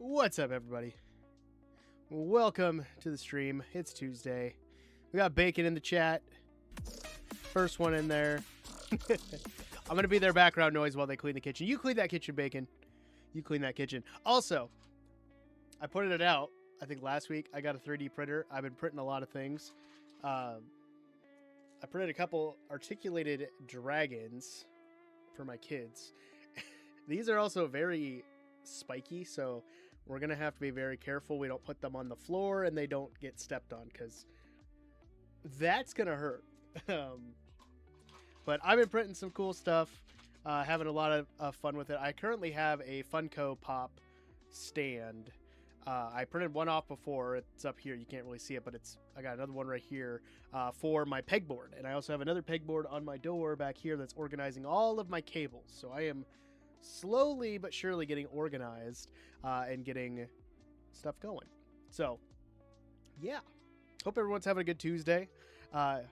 What's up, everybody? Welcome to the stream. It's Tuesday. We got Bacon in the chat. First one in there. I'm gonna be their background noise while they clean the kitchen. You clean that kitchen, Bacon. You clean that kitchen. Also, I put it out, I think last week. I got a 3D printer. I've been printing a lot of things. I printed a couple articulated dragons for my kids. These are also very spiky, so we're gonna have to be very careful we don't put them on the floor and they don't get stepped on, because that's gonna hurt. But I've been printing some cool stuff, having a lot of fun with it. I currently have a Funko Pop stand. I printed one off before. It's up here. You can't really see it, but I got another one right here for my pegboard. And I also have another pegboard on my door back here that's organizing all of my cables. So I am slowly but surely getting organized and getting stuff going. So, yeah. Hope everyone's having a good Tuesday. I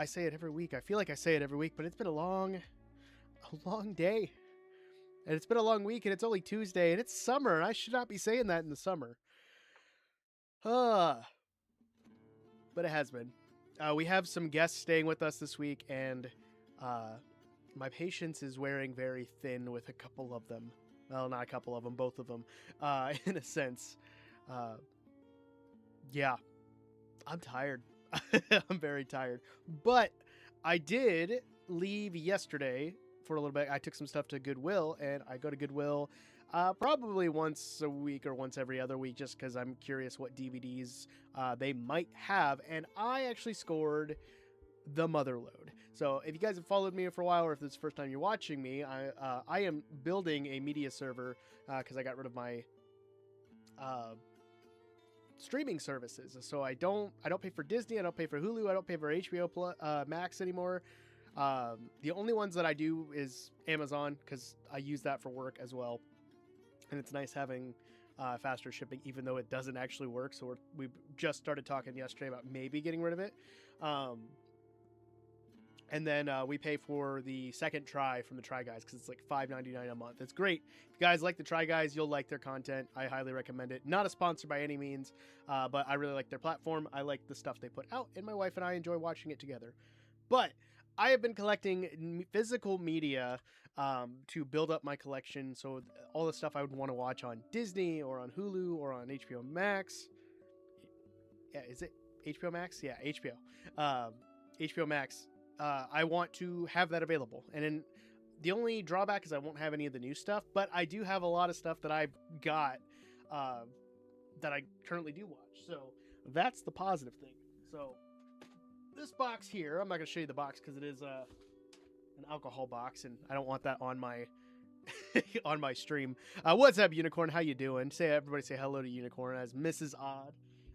say it every week. I feel like I say it every week, but it's been a long day. And it's been a long week, and it's only Tuesday, and it's summer, and I should not be saying that in the summer. But it has been. We have some guests staying with us this week, and my patience is wearing very thin with a couple of them. Well, not a couple of them, both of them, in a sense. Yeah, I'm tired. I'm very tired. But I did leave yesterday for a little bit. I took some stuff to Goodwill, and I go to Goodwill probably once a week or once every other week, just because I'm curious what DVDs they might have. And I actually scored the Motherlode. So if you guys have followed me for a while, or if this is the first time you're watching me, I am building a media server because I got rid of my streaming services. So I don't pay for Disney, I don't pay for Hulu, I don't pay for HBO Max anymore. The only ones that I do is Amazon, because I use that for work as well, and it's nice having faster shipping, even though it doesn't actually work. So we just started talking yesterday about maybe getting rid of it. And then we pay for the second try from the Try Guys, because it's like $5.99 a month. It's great. If you guys like the Try Guys, you'll like their content. I highly recommend it. Not a sponsor by any means, but I really like their platform. I like the stuff they put out, and my wife and I enjoy watching it together. But I have been collecting physical media to build up my collection. So all the stuff I would want to watch on Disney or on Hulu or on HBO Max. Yeah, is it HBO Max? Yeah, HBO. HBO Max. I want to have that available. And then the only drawback is I won't have any of the new stuff, but I do have a lot of stuff that I've got that I currently do watch. So that's the positive thing. So this box here, I'm not going to show you the box because it is an alcohol box, and I don't want that on my on my stream. What's up, Unicorn? How you doing? Everybody say hello to Unicorn as Mrs. Odd.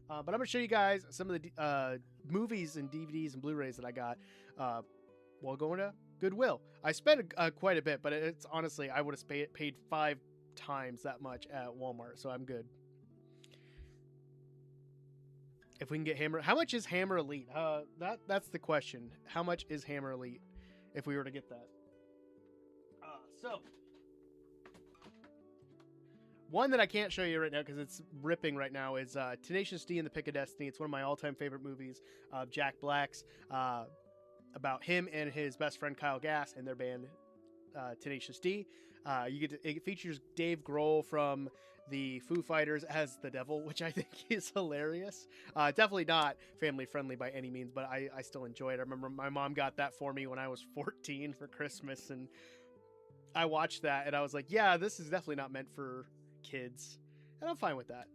But I'm going to show you guys some of the movies and DVDs and Blu-rays that I got while going to Goodwill. I spent quite a bit, but it's honestly, I would have paid 5 times that much at Walmart, so I'm good. If we can get Hammer, how much is Hammer Elite? That's the question. How much is Hammer Elite if we were to get that? So one that I can't show you right now because it's ripping right now is Tenacious D and the Pick of Destiny. It's one of my all-time favorite movies of Jack Black's, about him and his best friend Kyle Gass and their band Tenacious D. It features Dave Grohl from the Foo Fighters as the devil, which I think is hilarious. Definitely not family friendly by any means, but I still enjoy it. I remember my mom got that for me when I was 14 for Christmas, and I watched that and I was like, yeah, this is definitely not meant for kids, and I'm fine with that.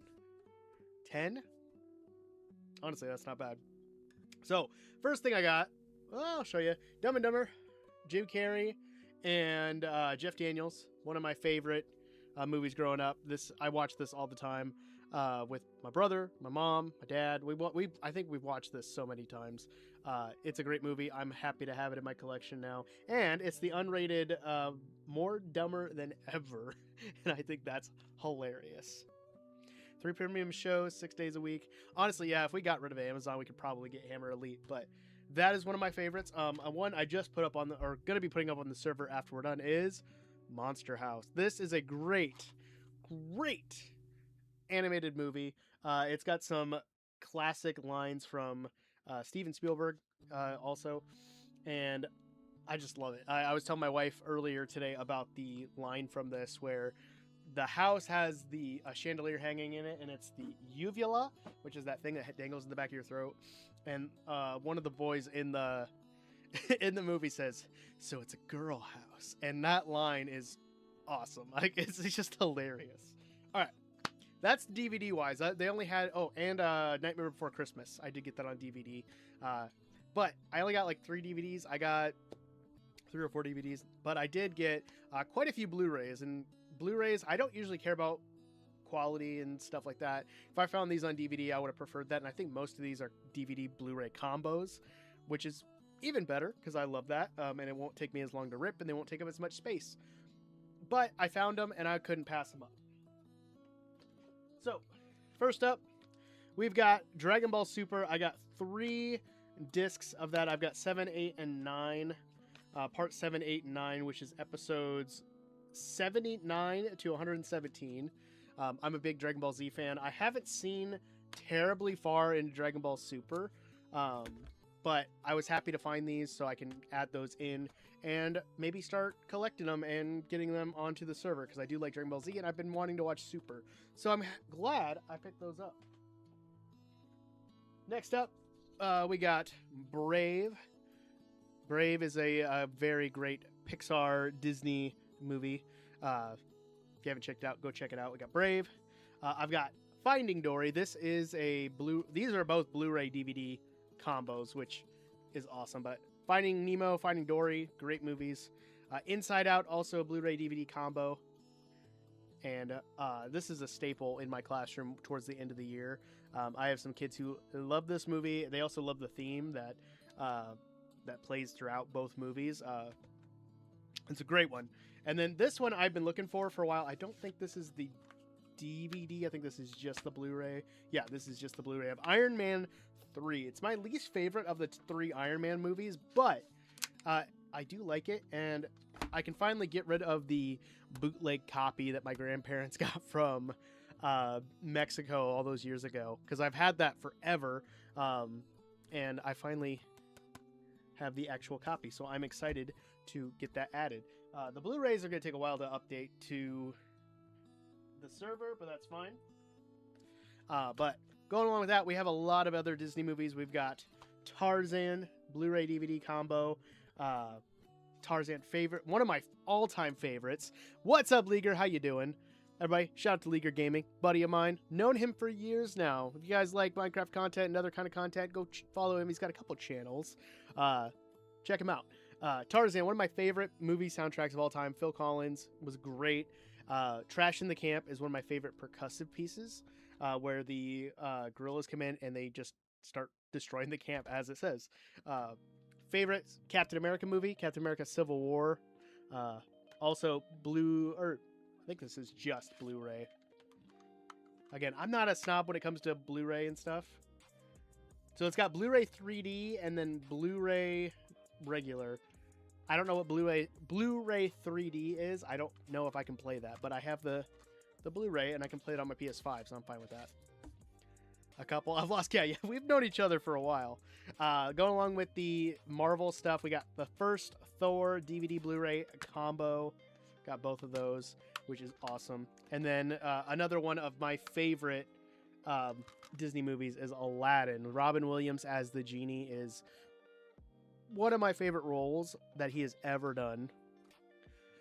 10? Honestly, that's not bad. So first thing I got, I'll show you, Dumb and Dumber, Jim Carrey and Jeff Daniels, one of my favorite movies growing up. I watched this all the time with my brother, my mom, my dad. I think we've watched this so many times. It's a great movie. I'm happy to have it in my collection now, and it's the unrated More Dumber Than Ever, and I think that's hilarious. 3 premium shows, 6 days a week. Honestly, yeah, if we got rid of Amazon, we could probably get Hammer Elite, but that is one of my favorites. One I just put up on or going to be putting up on the server after we're done is Monster House. This is a great animated movie. It's got some classic lines from Steven Spielberg also, and I just love it. I was telling my wife earlier today about the line from this where the house has the chandelier hanging in it, and it's the uvula, which is that thing that dangles in the back of your throat. And one of the boys in the in the movie says, "So it's a girl house," and that line is awesome. Like it's just hilarious. All right, that's DVD wise. They only had and Nightmare Before Christmas. I did get that on DVD, but I only got like 3 DVDs. I got 3 or 4 DVDs, but I did get quite a few Blu-rays. And Blu-rays, I don't usually care about quality and stuff like that. If I found these on DVD, I would have preferred that. And I think most of these are DVD Blu-ray combos, which is even better because I love that. And it won't take me as long to rip, and they won't take up as much space. But I found them, and I couldn't pass them up. So, first up, we've got Dragon Ball Super. I got 3 discs of that. I've got 7, 8, and 9. Part 7, 8, and 9, which is episodes 79 to 117. I'm a big Dragon Ball Z fan. I haven't seen terribly far in Dragon Ball Super, but I was happy to find these so I can add those in and maybe start collecting them and getting them onto the server because I do like Dragon Ball Z and I've been wanting to watch Super. So I'm glad I picked those up. Next up, we got Brave. Brave is a very great Pixar Disney movie. If you haven't checked it out, go check it out. We got Brave. I've got Finding Dory. This is these are both Blu-ray DVD combos, which is awesome. But Finding Nemo, Finding Dory, great movies. Inside Out, also a Blu-ray DVD combo. And this is a staple in my classroom towards the end of the year. I have some kids who love this movie. They also love the theme that plays throughout both movies. It's a great one. And then this one I've been looking for a while. I don't think this is the DVD. I think this is just the Blu-ray. Yeah, this is just the Blu-ray of Iron Man 3. It's my least favorite of the 3 Iron Man movies, but I do like it, and I can finally get rid of the bootleg copy that my grandparents got from Mexico all those years ago, because I've had that forever, and I finally have the actual copy, so I'm excited to get that added. The Blu-rays are going to take a while to update to the server, but that's fine. But going along with that, we have a lot of other Disney movies. We've got Tarzan Blu-ray DVD combo. Tarzan favorite, one of my all-time favorites. What's up, Leaguer? How you doing? Everybody, shout out to Leaguer Gaming, buddy of mine. Known him for years now. If you guys like Minecraft content and other kind of content, go follow him. He's got a couple channels. Check him out. Tarzan, one of my favorite movie soundtracks of all time. Phil Collins was great. Trash in the Camp is one of my favorite percussive pieces, where the gorillas come in and they just start destroying the camp, as it says. Favorite Captain America movie, Captain America Civil War. Also I think this is just Blu-ray. Again, I'm not a snob when it comes to Blu-ray and stuff. So it's got Blu-ray 3D and then Blu-ray regular. I don't know what Blu-ray 3D is. I don't know if I can play that, but I have the Blu-ray and I can play it on my PS5, so I'm fine with that. I've lost. Yeah, we've known each other for a while. Going along with the Marvel stuff, we got the first Thor DVD Blu-ray combo. Got both of those, which is awesome. And then another one of my favorite Disney movies is Aladdin. Robin Williams as the genie is one of my favorite roles that he has ever done.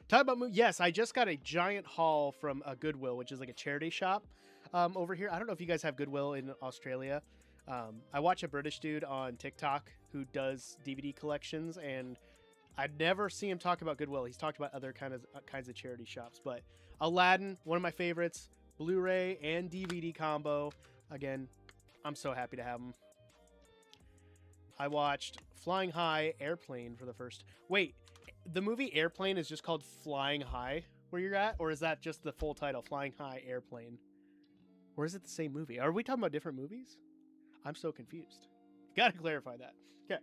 Talk about movies. Yes, I just got a giant haul from Goodwill, which is like a charity shop over here. I don't know if you guys have Goodwill in Australia. I watch a British dude on TikTok who does DVD collections, and I never see him talk about Goodwill. He's talked about other kinds of charity shops. But Aladdin, one of my favorites, Blu-ray and DVD combo. Again, I'm so happy to have them. I watched Flying High Airplane for the first... Wait, the movie Airplane is just called Flying High where you're at? Or is that just the full title, Flying High Airplane? Or is it the same movie? Are we talking about different movies? I'm so confused. Gotta clarify that. Okay.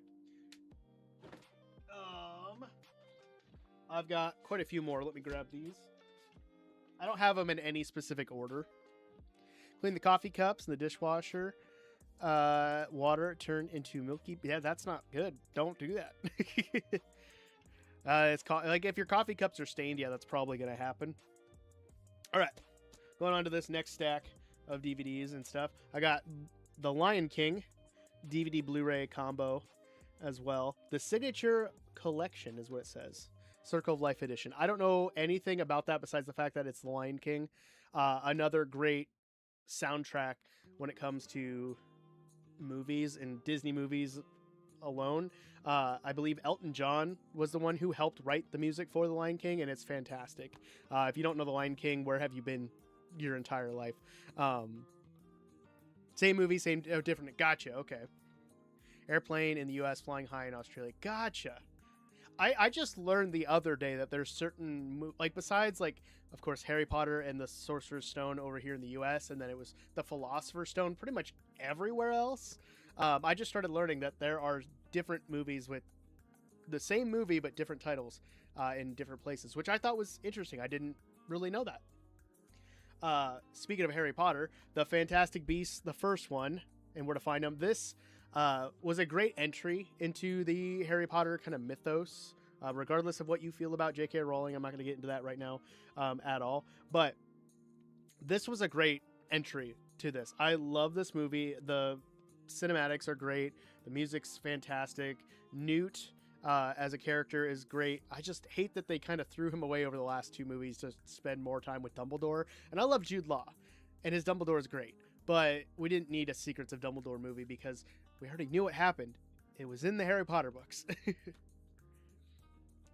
I've got quite a few more. Let me grab these. I don't have them in any specific order. Clean the coffee cups in the dishwasher. Water turned into milky. Yeah, that's not good. Don't do that. Like if your coffee cups are stained, yeah, that's probably gonna happen. All right, going on to this next stack of DVDs and stuff. I got the Lion King DVD Blu-ray combo as well. The Signature Collection is what it says. Circle of Life edition. I don't know anything about that besides the fact that it's the Lion King. Another great soundtrack when it comes to movies and Disney movies alone. I believe Elton John was the one who helped write the music for the Lion King, and it's fantastic. If you don't know the Lion King, where have you been your entire life? Same movie, same different. Gotcha. Okay. Airplane in the U.S., Flying High in Australia. Gotcha. I just learned the other day that there's certain like besides like of course Harry Potter and the Sorcerer's Stone over here in the U.S. and then it was the Philosopher's Stone pretty much everywhere else. I just started learning that there are different movies with the same movie but different titles in different places, which I thought was interesting. I didn't really know that. Speaking of Harry Potter, the Fantastic Beasts, the first one, and Where to Find Them. This was a great entry into the Harry Potter kind of mythos. Regardless of what you feel about J.K. Rowling, I'm not going to get into that right now at all. But this was a great entry to this. I love this movie. The cinematics are great. The music's fantastic. Newt as a character is great. I just hate that they kind of threw him away over the last two movies to spend more time with Dumbledore. And I love Jude Law, and his Dumbledore is great. But we didn't need a Secrets of Dumbledore movie because we already knew what happened. It was in the Harry Potter books.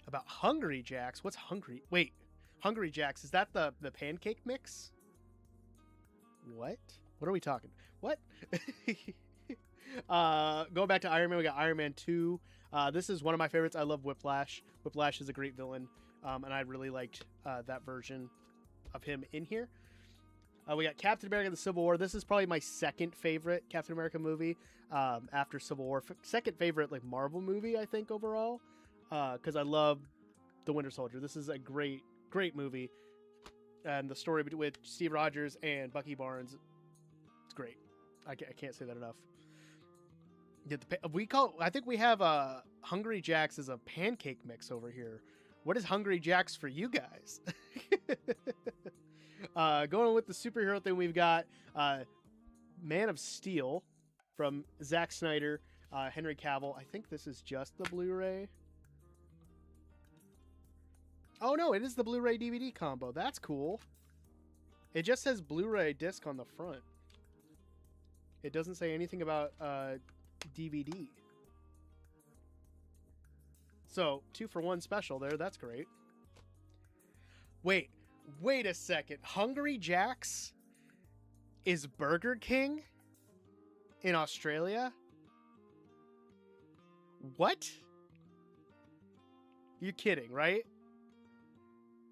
About Hungry Jacks. What's Hungry? Wait, Hungry Jacks. Is that the pancake mix? What? What are we talking? What? Going back to Iron Man, we got Iron Man 2. This is one of my favorites. I love Whiplash. Whiplash is a great villain, and I really liked that version of him in here. We got Captain America: The Civil War. This is probably my second favorite Captain America movie after Civil War. Second favorite like Marvel movie, I think, overall, because I love The Winter Soldier. This is a great movie, and the story with Steve Rogers and Bucky Barnes, it's great. I can't say that enough. I think we have Hungry Jacks as a pancake mix over here. What is Hungry Jacks for you guys? Going with the superhero thing, we've got Man of Steel from Zack Snyder, Henry Cavill. I think this is just the Blu-ray. Oh no, it is the Blu-ray DVD combo. That's cool. It just says Blu-ray disc on the front. It doesn't say anything about DVD. So 2-for-1 special there. That's great. Wait a second. Hungry Jack's is Burger King in Australia? What? You're kidding, right?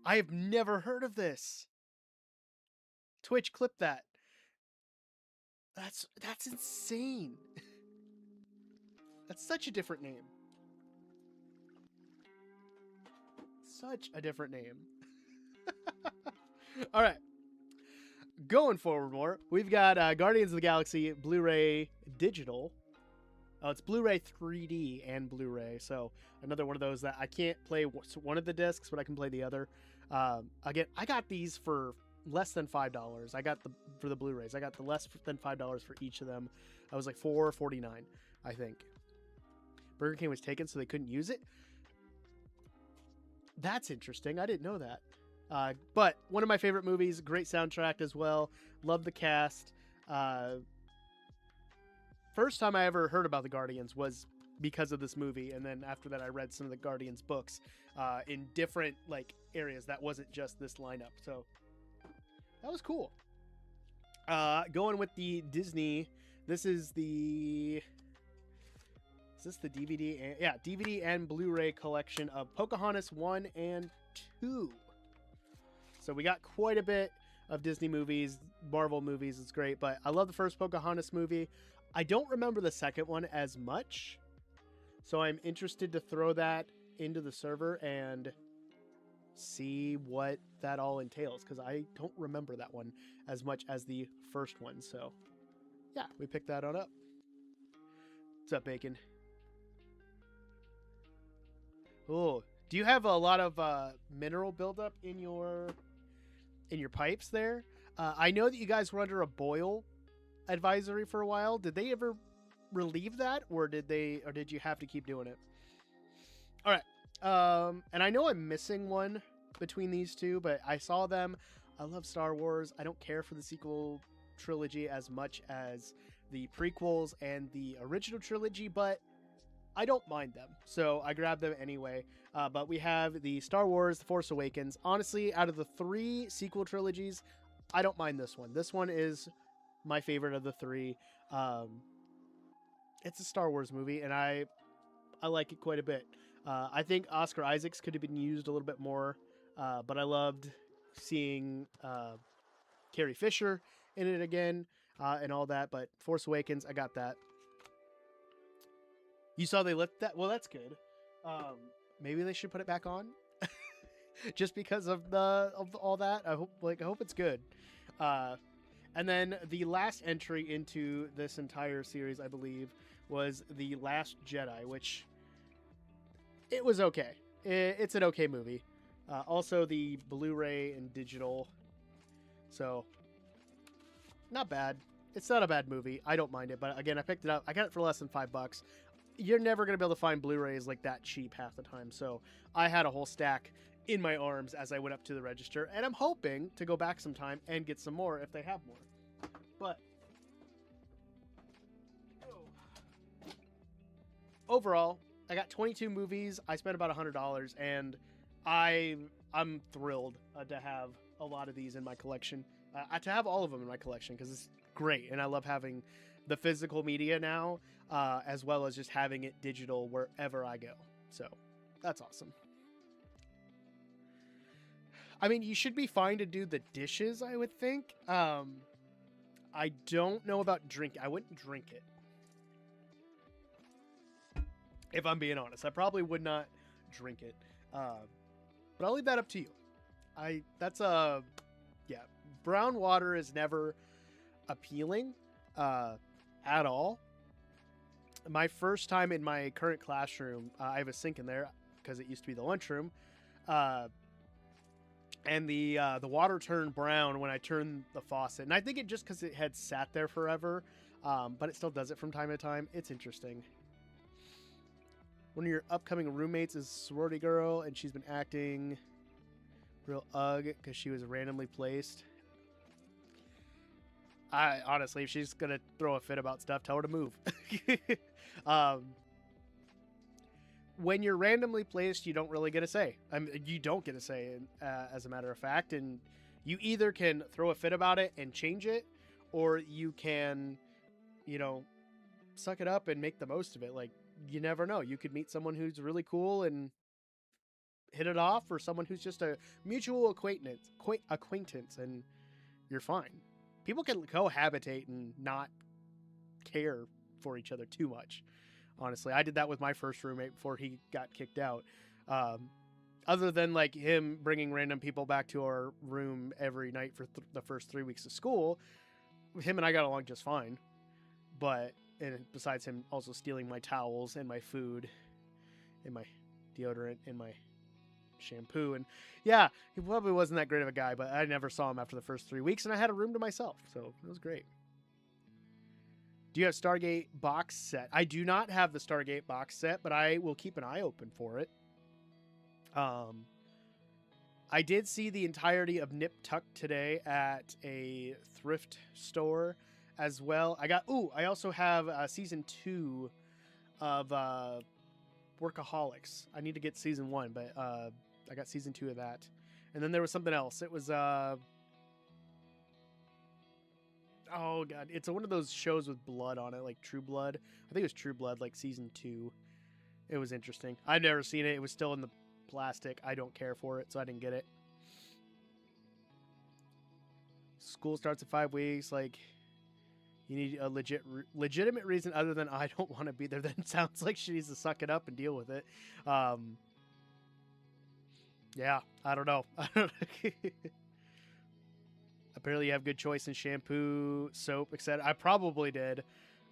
I have never heard of this. Twitch, clip that. That's insane. That's such a different name. Such a different name. All right. Going forward more, we've got Guardians of the Galaxy Blu-ray Digital. Oh, it's Blu-ray 3D and Blu-ray. So another one of those that I can't play one of the discs, but I can play the other. Again, I got these for less than $5. I got for the Blu-rays. I got the less than $5 for each of them. I was like $4.49, I think. Burger King was taken, so they couldn't use it. That's interesting. I didn't know that. But one of my favorite movies, great soundtrack as well. Love the cast. First time I ever heard about the Guardians was because of this movie, and then after that I read some of the Guardians books in different like areas. That wasn't just this lineup, so that was cool. Going with the Disney, this is the DVD and DVD and Blu-ray collection of Pocahontas 1 and 2. So we got quite a bit of Disney movies, Marvel movies. It's great, but I love the first Pocahontas movie. I don't remember the second one as much, so I'm interested to throw that into the server and see what that all entails, because I don't remember that one as much as the first one. So yeah, we picked that on up. What's up, Bacon? Oh, do you have a lot of mineral buildup in your pipes there? I know that you guys were under a boil advisory for a while. Did they ever relieve that, or did you have to keep doing it? All right. And I know I'm missing one between these two, but I saw them. I love Star Wars. I don't care for the sequel trilogy as much as the prequels and the original trilogy, but I don't mind them. So I grabbed them anyway. But we have the Star Wars The Force Awakens. Honestly, out of the 3 sequel trilogies, I don't mind this one. This one is my favorite of the 3. It's a Star Wars movie, and I like it quite a bit. I think Oscar Isaacs could have been used a little bit more, but I loved seeing Carrie Fisher in it again and all that. But Force Awakens, I got that. You saw they left that? Well, that's good. Maybe they should put it back on, just because of all that. I hope it's good. And then the last entry into this entire series, I believe, was The Last Jedi, which it was okay. It's an okay movie. Also, the Blu-ray and digital, so not bad. It's not a bad movie. I don't mind it, but again, I picked it up. I got it for less than $5. You're never going to be able to find Blu-rays like that cheap half the time. So I had a whole stack in my arms as I went up to the register, and I'm hoping to go back sometime and get some more if they have more. But overall, I got 22 movies. I spent about $100, and I'm thrilled to have a lot of these in my collection. To have all of them in my collection, because it's great, and I love having the physical media now, as well as just having it digital wherever I go. So that's awesome. I mean, you should be fine to do the dishes, I would think. I don't know about drink. I wouldn't drink it, if I'm being honest. I probably would not drink it, but I'll leave that up to you. Brown water is never appealing at all. My first time in my current classroom, I have a sink in there because it used to be the lunchroom, and the water turned brown when I turned the faucet, and I think it just because it had sat there forever, but it still does it from time to time. It's interesting. One of your upcoming roommates is a sorority girl, and she's been acting real ugh because she was randomly placed. I honestly, if she's gonna throw a fit about stuff, tell her to move. When you're randomly placed, you don't really get a say. You don't get a say, as a matter of fact. And you either can throw a fit about it and change it, or you can, suck it up and make the most of it. Like, you never know. You could meet someone who's really cool and hit it off, or someone who's just a mutual acquaintance, and you're fine. People can cohabitate and not care for each other too much. Honestly, I did that with my first roommate before he got kicked out. Other than like him bringing random people back to our room every night for the first 3 weeks of school, him and I got along just fine. And besides him also stealing my towels and my food and my deodorant and my shampoo, and yeah, he probably wasn't that great of a guy, but I never saw him after the first 3 weeks, and I had a room to myself, so it was great. Do you have Stargate box set? I do not have the Stargate box set, but I will keep an eye open for it. I did see the entirety of Nip Tuck today at a thrift store as well. I also have season 2 of Workaholics. I need to get season 1, but I got season 2 of that. And then there was something else. It was oh god, it's one of those shows with blood on it, like True Blood. I think it was True Blood, like season 2. It was interesting. I've never seen it. It was still in the plastic. I don't care for it, so I didn't get it. School starts in 5 weeks. Like, you need a legitimate reason other than I don't want to be there. Then sounds like she needs to suck it up and deal with it. Yeah, I don't know. Apparently, you have good choice in shampoo, soap, etc. I probably did.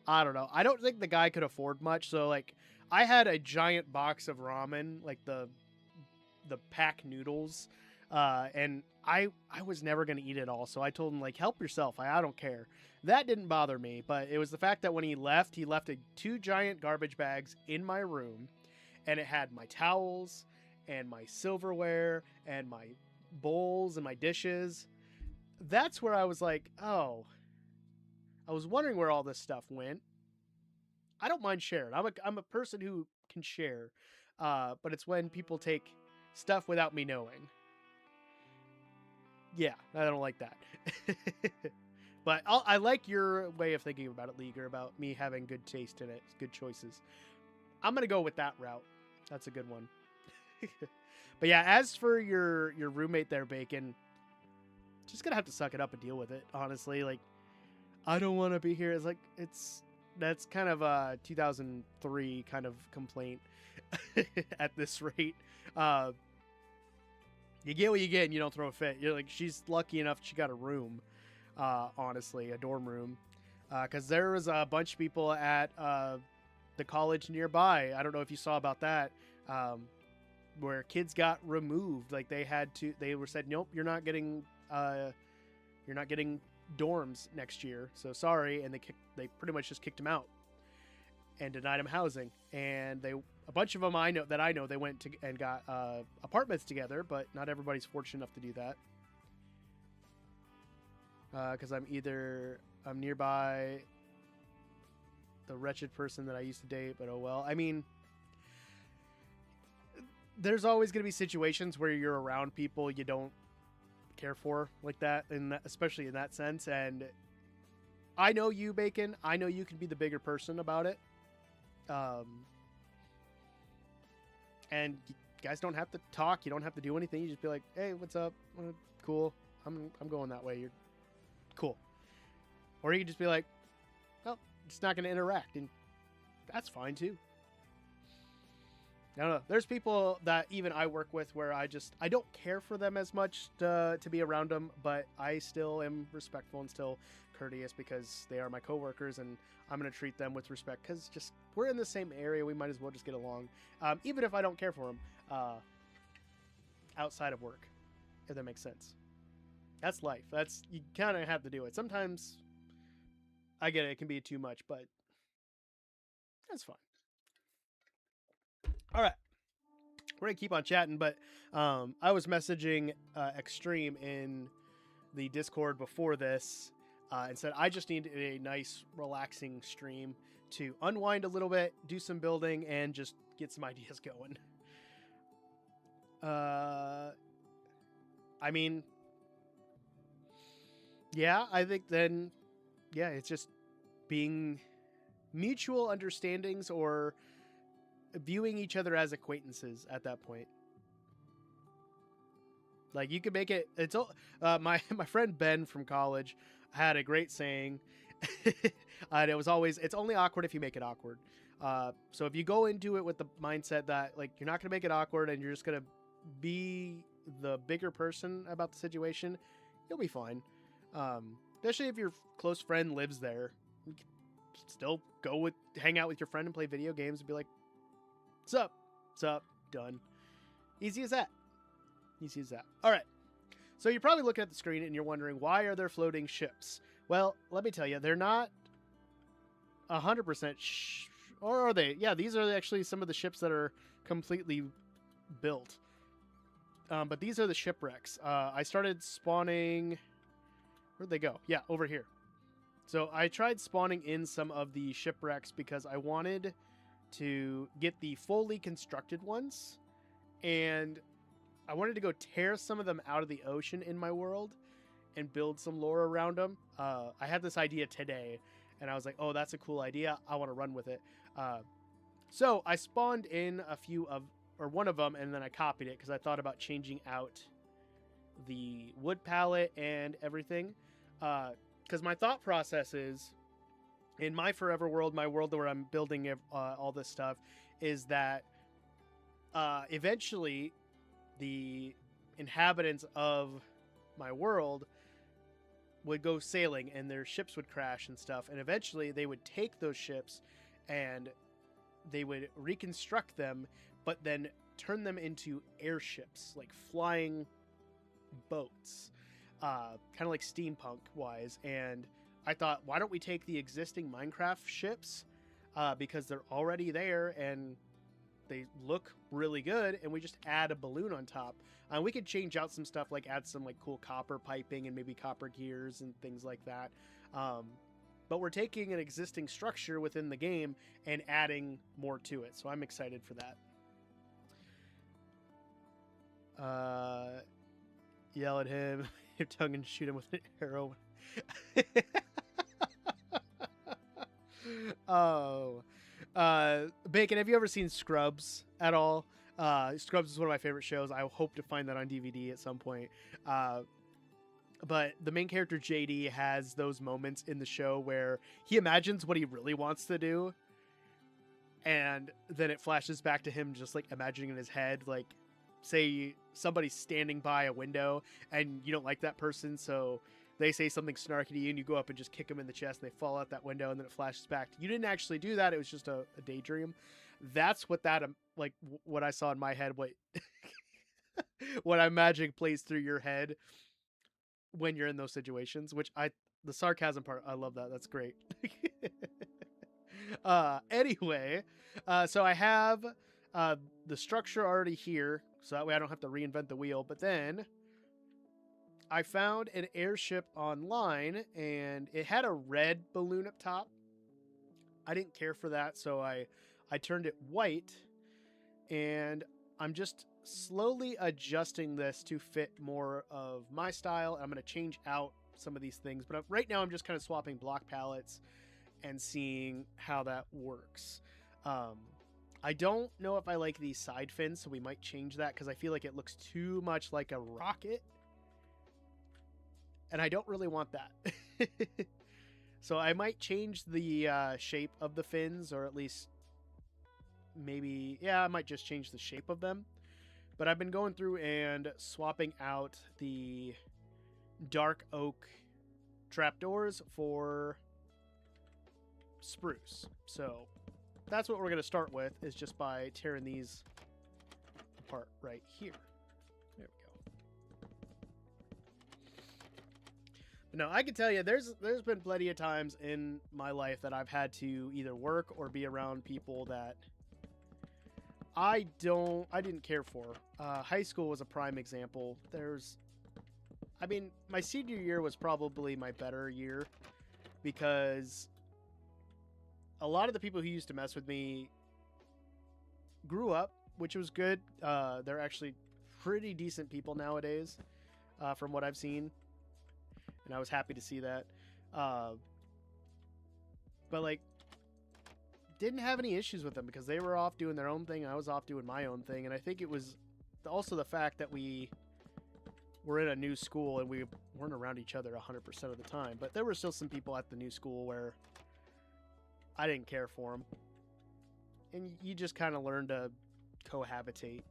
I don't know. I don't think the guy could afford much. So like, I had a giant box of ramen, like the pack noodles, and I was never gonna eat it all. So I told him like, help yourself. I don't care. That didn't bother me, but it was the fact that when he left two giant garbage bags in my room, and it had my towels and my silverware and my bowls and my dishes. That's where I was like, oh, I was wondering where all this stuff went. I don't mind sharing. I'm a person who can share, but it's when people take stuff without me knowing. Yeah, I don't like that. But I like your way of thinking about it, Leaguer, about me having good taste in it, good choices. I'm gonna go with that route. That's a good one. But yeah, as for your roommate there, Bacon, just gonna have to suck it up and deal with it. Honestly, like I don't want to be here. It's like that's kind of a 2003 kind of complaint at this rate. Uh, you get what you get, and you don't throw a fit. You're like, she's lucky enough she got a room. Honestly, a dorm room, because there was a bunch of people at the college nearby. I don't know if you saw about that, where kids got removed. Like they were said, nope, you're not getting dorms next year. So sorry, and they pretty much just kicked him out and denied him housing. And a bunch of them I know they went to and got apartments together, but not everybody's fortunate enough to do that. Because I'm nearby the wretched person that I used to date, but oh well. I mean, there's always going to be situations where you're around people you don't care for like that, and especially in that sense. And I know you, Bacon. I know you can be the bigger person about it. And you guys don't have to talk. You don't have to do anything. You just be like, "Hey, what's up? Cool. I'm going that way. You're cool." Or you can just be like, "Well, it's not going to interact," and that's fine too. I don't know. There's people that even I work with where I don't care for them as much to be around them, but I still am respectful and still courteous because they are my coworkers, and I'm going to treat them with respect because just we're in the same area. We might as well just get along, even if I don't care for them outside of work, if that makes sense. That's life. You kind of have to do it. Sometimes I get it. It can be too much, but that's fine. All right. We're going to keep on chatting, but I was messaging Extreme in the Discord before this and said I just need a nice, relaxing stream to unwind a little bit, do some building, and just get some ideas going. I mean, yeah, I think then, yeah, it's just being mutual understandings or viewing each other as acquaintances at that point. Like you could make it. It's my friend Ben from college had a great saying, and it was always, "It's only awkward if you make it awkward." So if you go into it with the mindset that like you're not gonna make it awkward and you're just gonna be the bigger person about the situation, you'll be fine. Especially if your close friend lives there, you can still hang out with your friend and play video games and be like, "What's up? What's up?" Done. Easy as that. Easy as that. All right. So you're probably looking at the screen and you're wondering, why are there floating ships? Well, let me tell you, they're not 100% or are they? Yeah, these are actually some of the ships that are completely built. But these are the shipwrecks. I started spawning... Where'd they go? Yeah, over here. So I tried spawning in some of the shipwrecks because I wanted to get the fully constructed ones, and I wanted to go tear some of them out of the ocean in my world and build some lore around them. I had this idea today, and I was like, oh, that's a cool idea. I want to run with it. So I spawned in one of them, and then I copied it because I thought about changing out the wood palette and everything. Because my thought process is, in my forever world, my world where I'm building all this stuff, is that eventually the inhabitants of my world would go sailing and their ships would crash and stuff. And eventually they would take those ships and they would reconstruct them, but then turn them into airships, like flying boats, kind of like steampunk wise. And I thought, why don't we take the existing Minecraft ships, because they're already there and they look really good, and we just add a balloon on top. We could change out some stuff, like add some like cool copper piping and maybe copper gears and things like that. But we're taking an existing structure within the game and adding more to it. So I'm excited for that. Yell at him, hit tongue, and shoot him with an arrow. Oh. Bacon, have you ever seen Scrubs at all? Scrubs is one of my favorite shows. I hope to find that on DVD at some point. But the main character, JD, has those moments in the show where he imagines what he really wants to do. And then it flashes back to him just like imagining in his head, like, say somebody's standing by a window and you don't like that person, so they say something snarky to you and you go up and just kick them in the chest and they fall out that window, and then it flashes back. You didn't actually do that. It was just a daydream. That's what that, like, what I saw in my head, what what I imagine plays through your head when you're in those situations, which the sarcasm part, I love that. That's great. Anyway, so I have the structure already here, so that way I don't have to reinvent the wheel. But then I found an airship online, and it had a red balloon up top. I didn't care for that, so I turned it white, and I'm just slowly adjusting this to fit more of my style. I'm going to change out some of these things, but right now I'm just kind of swapping block palettes and seeing how that works. I don't know if I like these side fins, so we might change that because I feel like it looks too much like a rocket, and I don't really want that. So I might change the shape of the fins, or at least maybe, yeah, I might just change the shape of them. But I've been going through and swapping out the dark oak trapdoors for spruce. So that's what we're going to start with, is just by tearing these apart right here. There we go. No, I can tell you, there's been plenty of times in my life that I've had to either work or be around people that I didn't care for. High school was a prime example. My senior year was probably my better year, because a lot of the people who used to mess with me grew up, which was good. They're actually pretty decent people nowadays, from what I've seen, and I was happy to see that. But like, didn't have any issues with them because they were off doing their own thing. I was off doing my own thing. And I think it was also the fact that we were in a new school and we weren't around each other 100% of the time. But there were still some people at the new school where I didn't care for them. And you just kind of learn to cohabitate,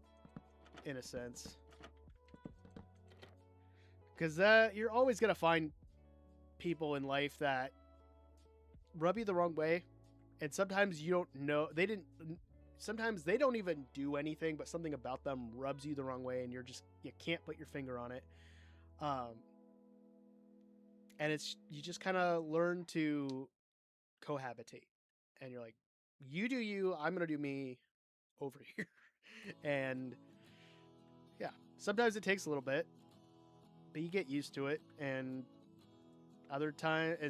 in a sense. Because you're always going to find people in life that rub you the wrong way. And sometimes you don't know, sometimes they don't even do anything, but something about them rubs you the wrong way, and you can't put your finger on it. And you just kind of learn to cohabitate, and you're like, you do you, I'm going to do me over here. And yeah, sometimes it takes a little bit, but you get used to it. And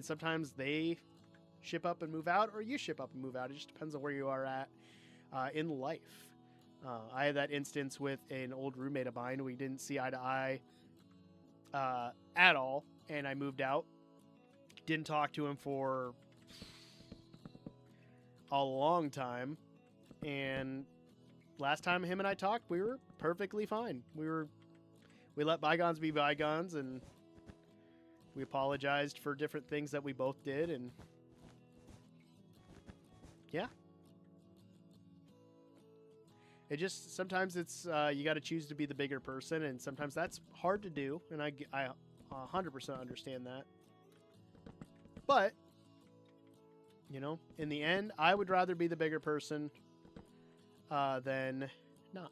sometimes they ship up and move out, or you ship up and move out. It just depends on where you are at in life. I had that instance with an old roommate of mine. We didn't see eye to eye at all, and I moved out. Didn't talk to him for a long time, and last time him and I talked, we were perfectly fine. We let bygones be bygones, and we apologized for different things that we both did, and yeah. It just sometimes it's you got to choose to be the bigger person, and sometimes that's hard to do, and I 100% understand that. But you know, in the end, I would rather be the bigger person than not.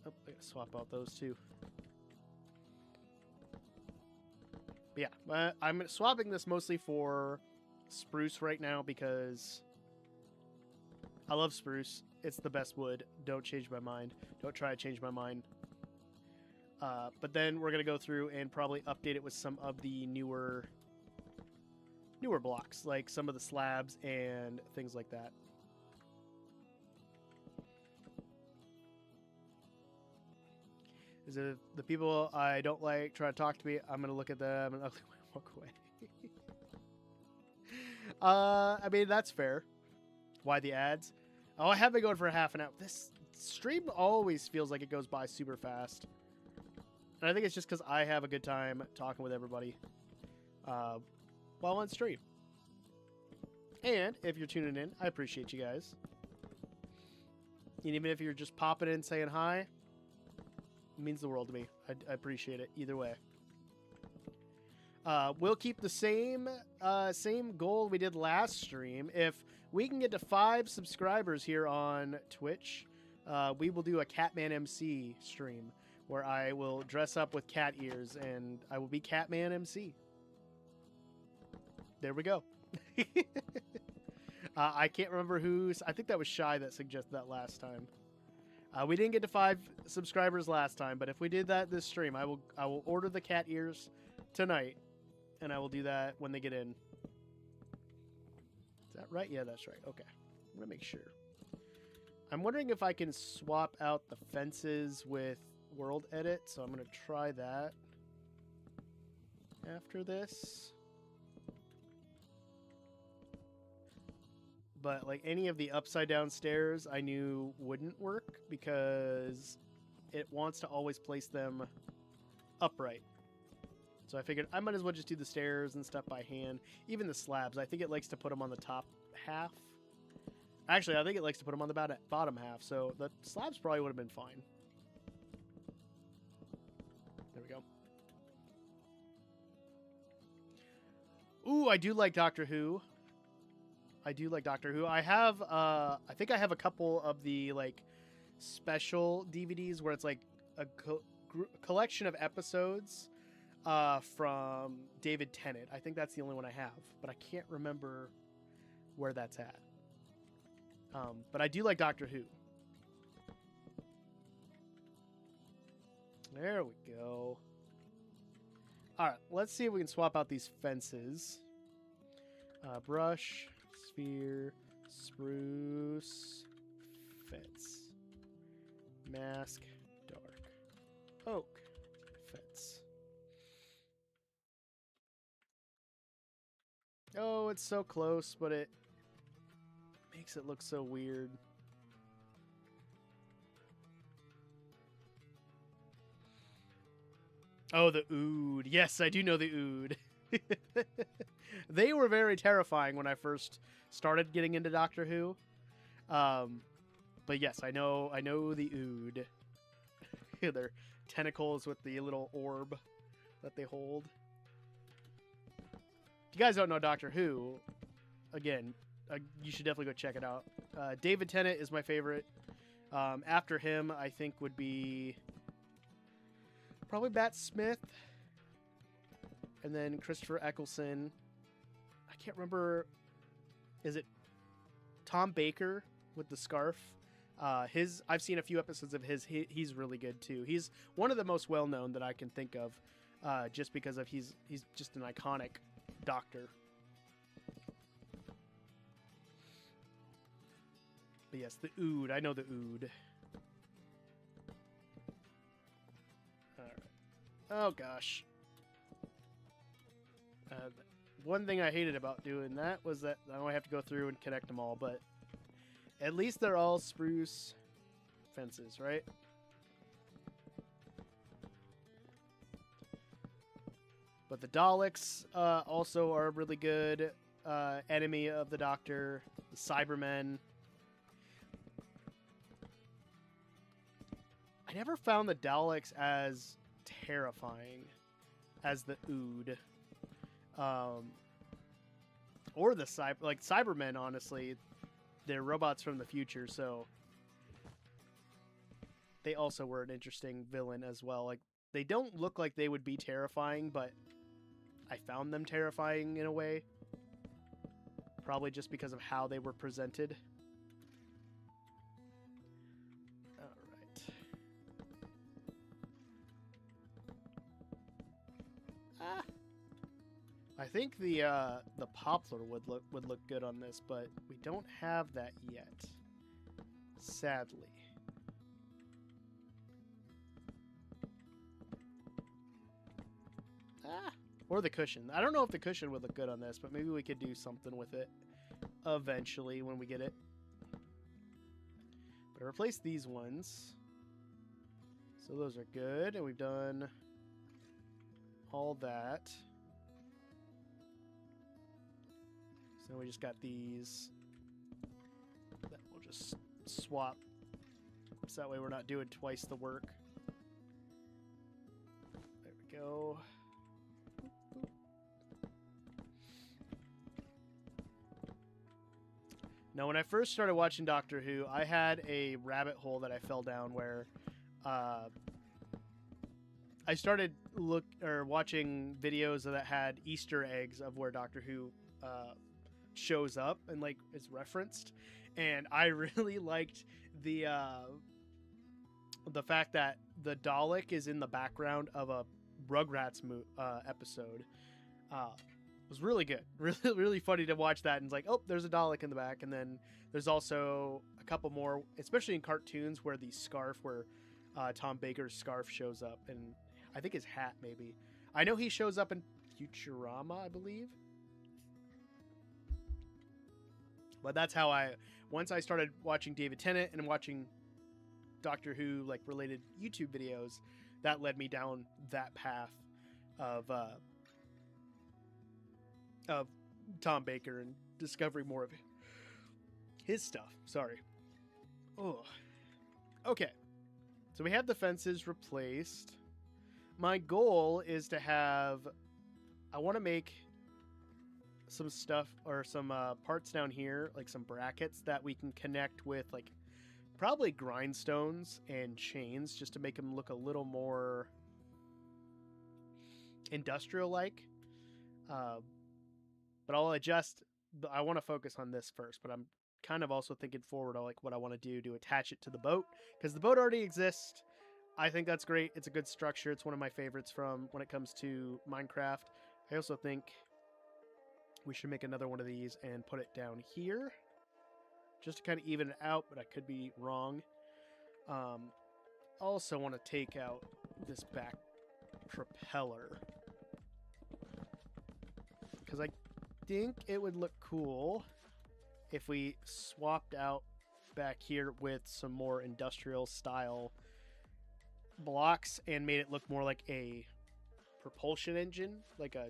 Oh, I gotta swap out those two. But yeah, I'm swapping this mostly for spruce right now because I love spruce. It's the best wood. Don't change my mind. Don't try to change my mind. But then we're going to go through and probably update it with some of the newer blocks, like some of the slabs and things like that. Is it the people I don't like try to talk to me? I'm going to look at them and walk away. I mean, that's fair. Why the ads? Oh, I have been going for half an hour. This stream always feels like it goes by super fast. And I think it's just because I have a good time talking with everybody while on stream. And if you're tuning in, I appreciate you guys. And even if you're just popping in saying hi, it means the world to me. I appreciate it either way. We'll keep the same goal we did last stream. If we can get to 5 subscribers here on Twitch, we will do a Catman MC stream where I will dress up with cat ears and I will be Catman MC. There we go. I can't remember who. I think that was Shy that suggested that last time. We didn't get to 5 subscribers last time, but if we did that this stream, I will order the cat ears tonight, and I will do that when they get in. Is that right? Yeah, that's right. Okay. I'm going to make sure. I'm wondering if I can swap out the fences with World Edit, so I'm going to try that after this. But like any of the upside down stairs I knew wouldn't work because it wants to always place them upright. So I figured I might as well just do the stairs and stuff by hand. Even the slabs, I think it likes to put them on the top half. Actually, I think it likes to put them on the bottom half, so the slabs probably would have been fine. There we go. Ooh, I do like Doctor Who. I do like Doctor Who. I have, I think I have a couple of the, like, special DVDs where it's, like, a collection of episodes from David Tennant. I think that's the only one I have, but I can't remember where that's at. But I do like Doctor Who. There we go. All right, let's see if we can swap out these fences. Brush, sphere, spruce, fence, mask, dark, oak, fence. Oh, it's so close, but it makes it look so weird. Oh, the Ood. Yes, I do know the Ood. They were very terrifying when I first started getting into Doctor Who. But yes, I know the Ood. Their tentacles with the little orb that they hold. If you guys don't know Doctor Who, again, you should definitely go check it out. David Tennant is my favorite. After him, I think would be probably Matt Smith, and then Christopher Eccleston. I can't remember. Is it Tom Baker with the scarf? I've seen a few episodes of his. He's really good too. He's one of the most well known that I can think of, just because of he's just an iconic doctor. But yes, the Ood. I know the Ood. All right. Oh gosh. One thing I hated about doing that was that now I have to go through and connect them all, but at least they're all spruce fences, right? But the Daleks also are a really good enemy of the Doctor. The Cybermen. I never found the Daleks as terrifying as the Ood. Or the Cybermen, honestly. They're robots from the future, so they also were an interesting villain as well. Like, they don't look like they would be terrifying, but I found them terrifying in a way. Probably just because of how they were presented. Alright. I think the poplar would look good on this, but we don't have that yet. Sadly. Or the cushion. I don't know if the cushion would look good on this, but maybe we could do something with it eventually when we get it. But I replaced these ones. So those are good, and we've done all that. So we just got these that we'll just swap. So that way we're not doing twice the work. There we go. Now, when I first started watching Doctor Who, I had a rabbit hole that I fell down where I started watching videos that had Easter eggs of where Doctor Who shows up and like is referenced, and I really liked the fact that the Dalek is in the background of a Rugrats episode. It was really good, really funny to watch that, and it's like, oh, there's a Dalek in the back, and then there's also a couple more, especially in cartoons, where the scarf, where Tom Baker's scarf shows up, and I think his hat maybe. I know he shows up in Futurama, I believe. But that's how once I started watching David Tennant and watching Doctor Who like related YouTube videos, that led me down that path of Tom Baker and discovering more of his stuff. Sorry. Oh. Okay. So we have the fences replaced. My goal is to have... I want to make some stuff or some parts down here, like some brackets that we can connect with, like probably grindstones and chains, just to make them look a little more industrial-like. But I'll adjust. I want to focus on this first, but I'm kind of also thinking forward on like what I want to do to attach it to the boat, because the boat already exists. I think that's great. It's a good structure. It's one of my favorites from when it comes to Minecraft. I also think we should make another one of these and put it down here just to kind of even it out, but I could be wrong. Also want to take out this back propeller, because I think it would look cool if we swapped out back here with some more industrial style blocks and made it look more like a propulsion engine, like a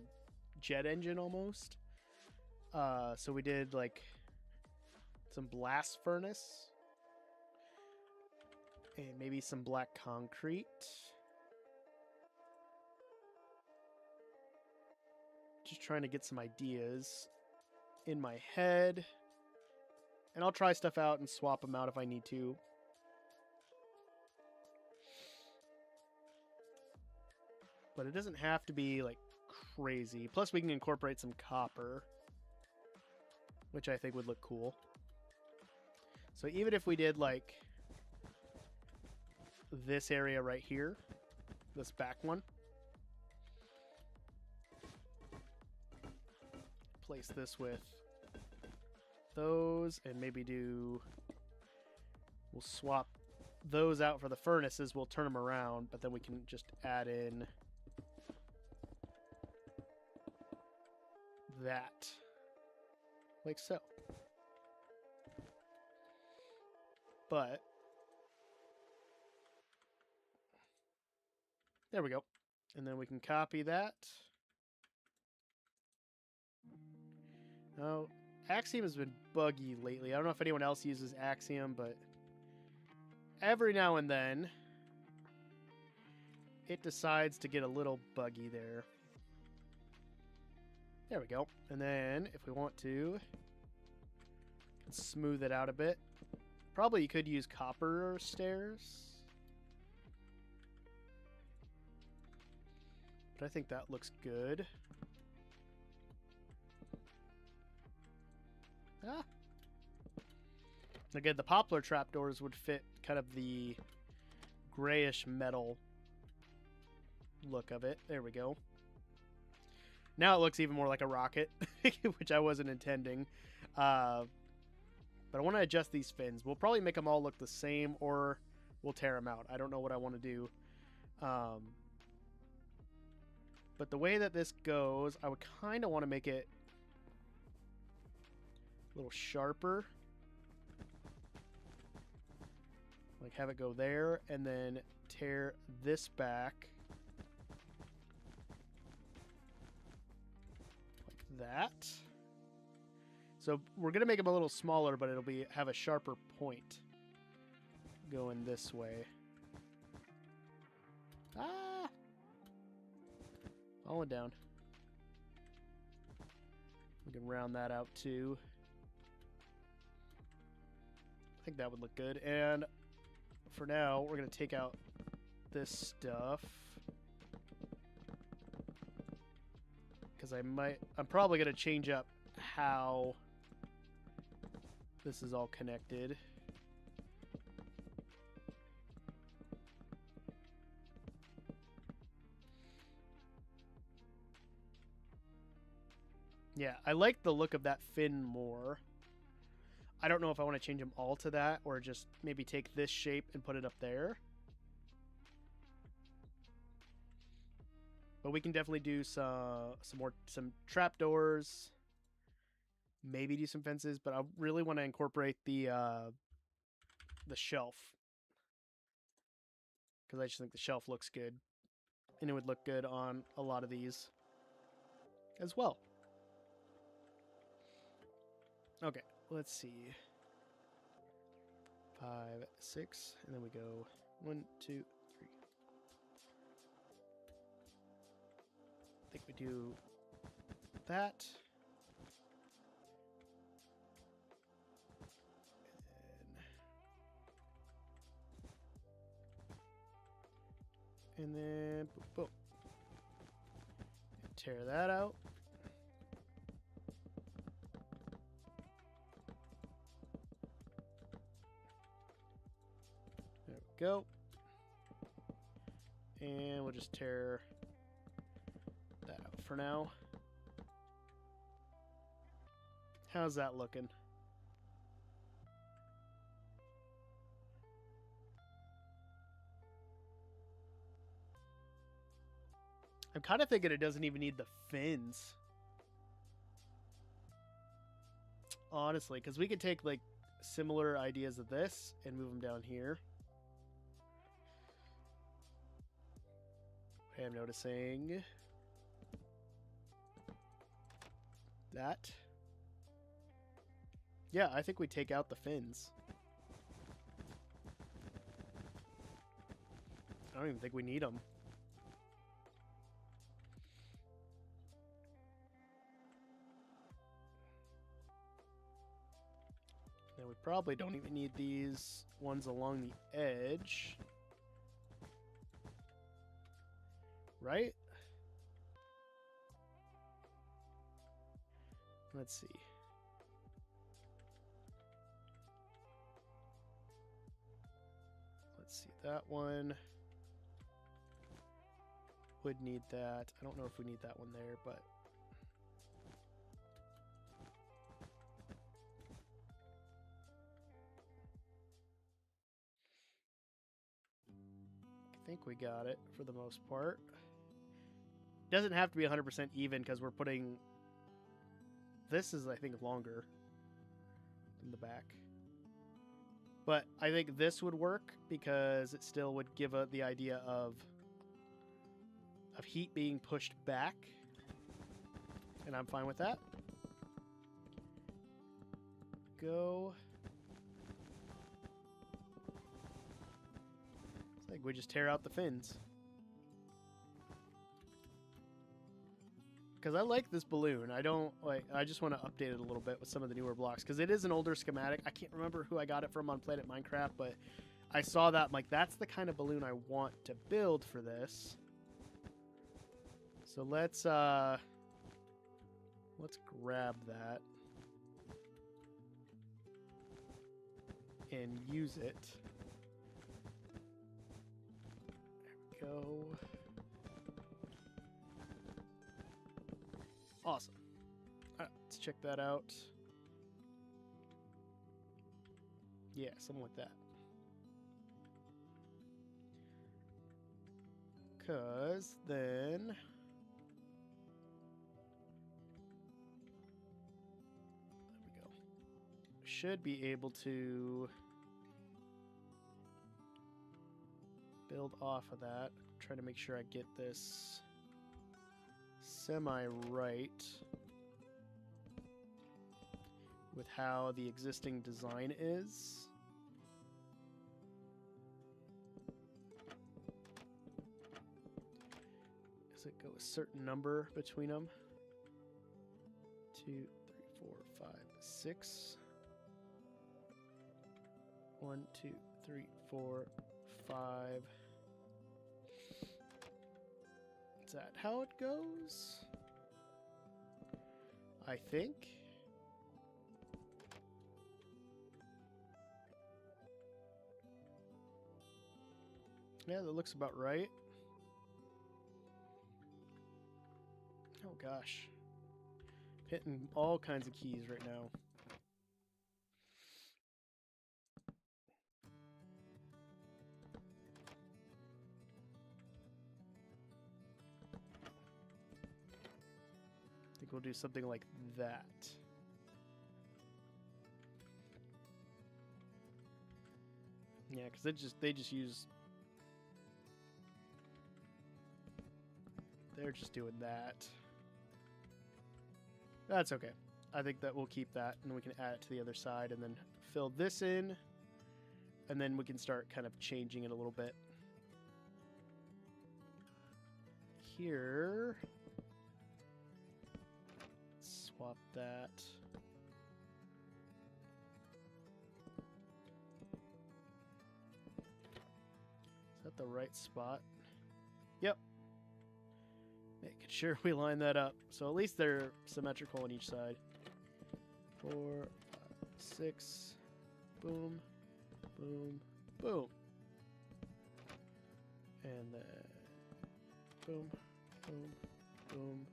jet engine almost. So we did like some blast furnace and maybe some black concrete. Just trying to get some ideas in my head. And I'll try stuff out and swap them out if I need to. But it doesn't have to be like crazy. Plus we can incorporate some copper, which I think would look cool. So even if we did like this area right here, this back one, place this with those, and maybe we'll swap those out for the furnaces. We'll turn them around, but then we can just add in that, like so. But there we go. And then we can copy that. Now, Axiom has been buggy lately. I don't know if anyone else uses Axiom, but every now and then it decides to get a little buggy there. There we go. And then if we want to smooth it out a bit, probably you could use copper stairs. But I think that looks good. Ah. Again, the poplar trapdoors would fit kind of the grayish metal look of it. There we go. Now it looks even more like a rocket, which I wasn't intending. But I want to adjust these fins. We'll probably make them all look the same, or we'll tear them out. I don't know what I want to do. But the way that this goes, I would kind of want to make it a little sharper. Like have it go there, and then tear this back. Like that. So we're going to make them a little smaller, but it'll have a sharper point going this way. Ah! Falling down. We can round that out too. I think that would look good. And for now, we're going to take out this stuff. Because I'm probably going to change up how this is all connected. Yeah, I like the look of that fin more. I don't know if I want to change them all to that or just maybe take this shape and put it up there. But we can definitely do some trapdoors. Maybe do some fences, but I really want to incorporate the shelf. Because I just think the shelf looks good. And it would look good on a lot of these as well. Okay, let's see. 5, 6, and then we go 1, 2, 3. I think we do that. And then boom, boom. And tear that out. There we go. And we'll just tear that out for now. How's that looking? I'm kind of thinking it doesn't even need the fins. Honestly, because we could take like similar ideas of this and move them down here. Okay, I'm noticing that. Yeah, I think we take out the fins. I don't even think we need them. And we probably don't even need these ones along the edge. Right? Let's see. Let's see, that one would need that. I don't know if we need that one there, but I think we got it for the most part. Doesn't have to be 100% even because we're putting this is, I think, longer than the back. But I think this would work because it still would give the idea of heat being pushed back. And I'm fine with that. Go. It's like we just tear out the fins. because I like this balloon. I don't like. I just want to update it a little bit with some of the newer blocks because it is an older schematic. I can't remember who I got it from on Planet Minecraft, but I saw that. I'm like, that's the kind of balloon I want to build for this. So let's grab that and use it. There we go. Awesome. All right, let's check that out. Yeah, something like that. Because then... there we go. Should be able to build off of that. Try to make sure I get this semi-right with how the existing design is. Does it go a certain number between them? 2, 3, 4, 5, 6. 1, 2, 3, 4, 5. Is that how it goes? I think. Yeah, that looks about right. Oh gosh. Hitting all kinds of keys right now. I think we'll do something like that. Yeah, because they just use... they're just doing that. That's okay. I think that we'll keep that, and we can add it to the other side, and then fill this in, and then we can start kind of changing it a little bit. Here... swap that. Is that the right spot? Yep. Making sure we line that up. So at least they're symmetrical on each side. 4, 5, 6. Boom. Boom. Boom. And then boom. Boom. Boom.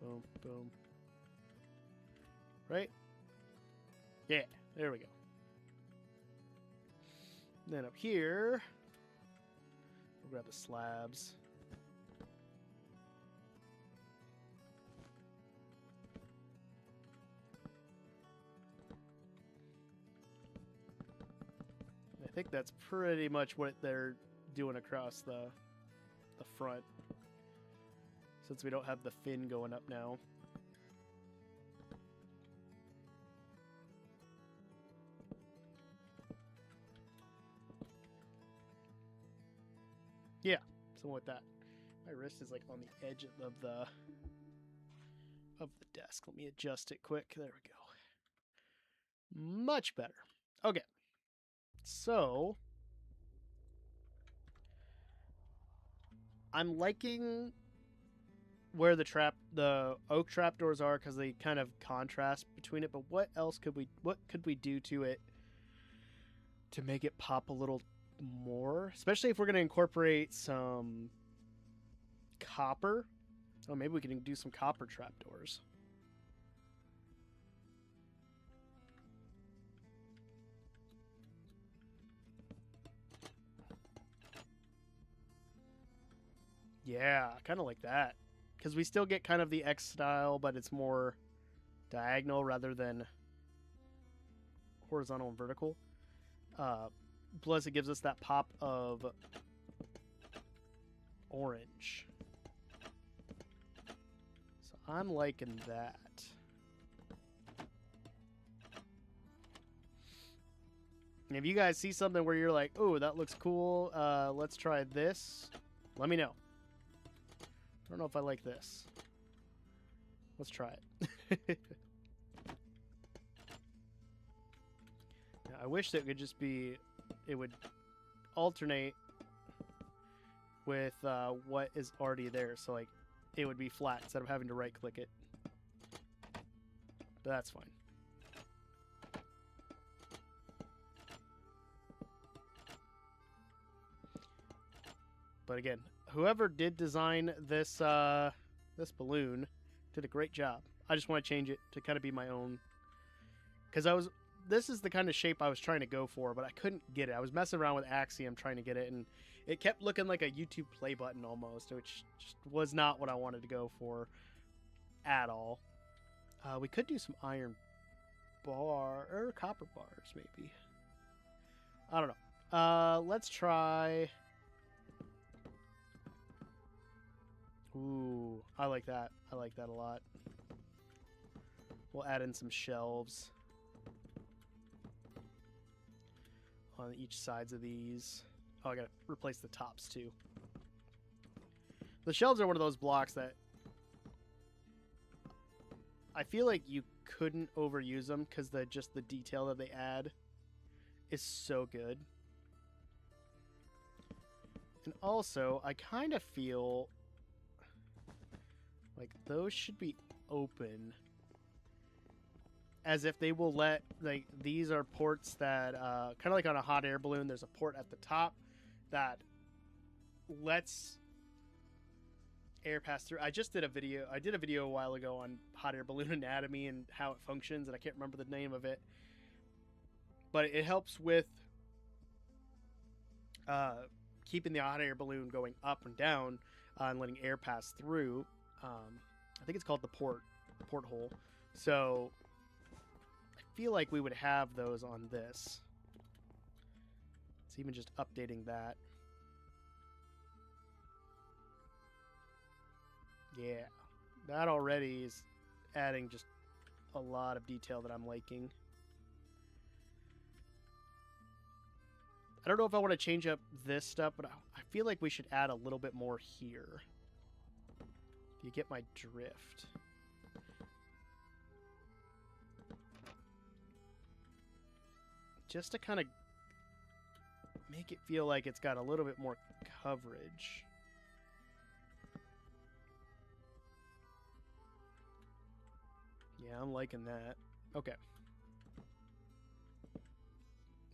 Boom. Boom. Right? Yeah, there we go. And then up here, we'll grab the slabs. I think that's pretty much what they're doing across the front, since we don't have the fin going up now. Yeah, something like that. My wrist is like on the edge of the desk. Let me adjust it quick. There we go. Much better. Okay. So I'm liking where the oak trapdoors are because they kind of contrast between it, but what could we do to it to make it pop a little more, especially if we're going to incorporate some copper? Oh, maybe we can do some copper trapdoors. Yeah, kind of like that, because we still get kind of the X style, but it's more diagonal rather than horizontal and vertical. Plus it gives us that pop of orange. So I'm liking that. And if you guys see something where you're like, oh, that looks cool, let's try this, let me know. I don't know if I like this. Let's try it. Now, I wish that it could just be, it would alternate with what is already there. So like it would be flat instead of having to right click it. But that's fine. But again, whoever did design this this balloon did a great job. I just want to change it to kind of be my own, because this is the kind of shape I was trying to go for, but I couldn't get it. I was messing around with Axiom trying to get it, and it kept looking like a YouTube play button almost, which just was not what I wanted to go for at all. We could do some iron bar or copper bars maybe. I don't know. Let's try. Ooh, I like that. I like that a lot. We'll add in some shelves on each sides of these. Oh, I gotta replace the tops too. The shelves are one of those blocks that I feel like you couldn't overuse them because just the detail that they add is so good. And also, I kind of feel like those should be open, as if they will let, like, these are ports that kind of like on a hot air balloon, there's a port at the top that lets air pass through. I did a video a while ago on hot air balloon anatomy and how it functions, and I can't remember the name of it, but it helps with keeping the hot air balloon going up and down and letting air pass through. I think it's called the porthole. So I feel like we would have those on this. It's even just updating that. Yeah, that already is adding just a lot of detail that I'm liking. I don't know if I want to change up this stuff, but I feel like we should add a little bit more here. Do you get my drift? Just to kind of make it feel like it's got a little bit more coverage. Yeah, I'm liking that. Okay.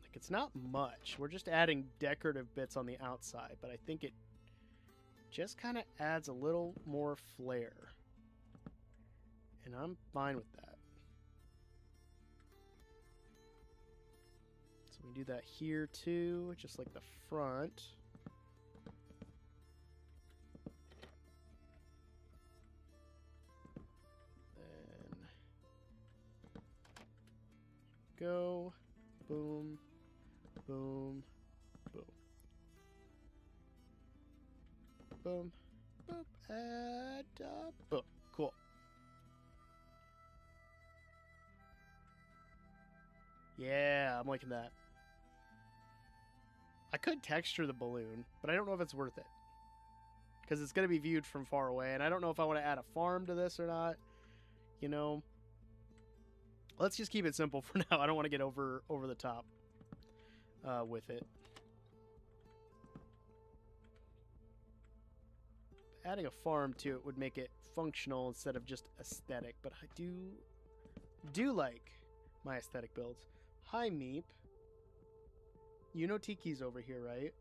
Like, it's not much. We're just adding decorative bits on the outside, but I think it just kind of adds a little more flair. And I'm fine with that. So we do that here too, just like the front. Then go, boom, boom, boom. Boom, boom, and boom. Cool. Yeah, I'm liking that. I could texture the balloon, but I don't know if it's worth it, because it's going to be viewed from far away, and I don't know if I want to add a farm to this or not. You know, let's just keep it simple for now. I don't want to get over the top with it. Adding a farm to it would make it functional instead of just aesthetic, but I do like my aesthetic builds. Hi, Meep. You know Tiki's over here, right?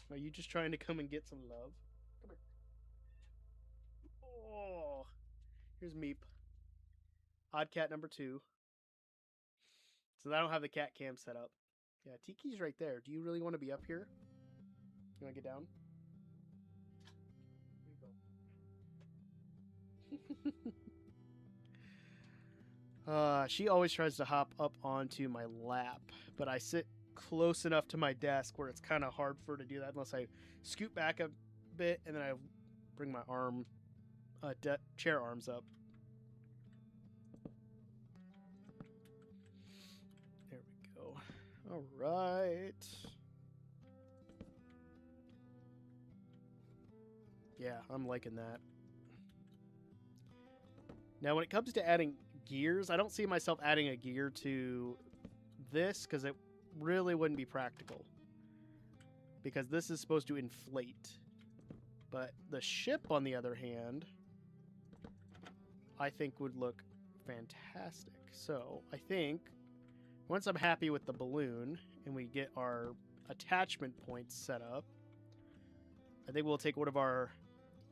Are you just trying to come and get some love? Come here. Oh, here's Meep. Odd cat number 2. So I don't have the cat cam set up. Yeah, Tiki's right there. Do you really want to be up here? You want to get down? She always tries to hop up onto my lap, but I sit close enough to my desk where it's kind of hard for her to do that unless I scoot back a bit and then I bring my chair arms up. There we go. All right. Yeah, I'm liking that. Now, when it comes to adding gears, I don't see myself adding a gear to this because it really wouldn't be practical. Because this is supposed to inflate. But the ship, on the other hand, I think would look fantastic. So I think once I'm happy with the balloon and we get our attachment points set up, I think we'll take one of our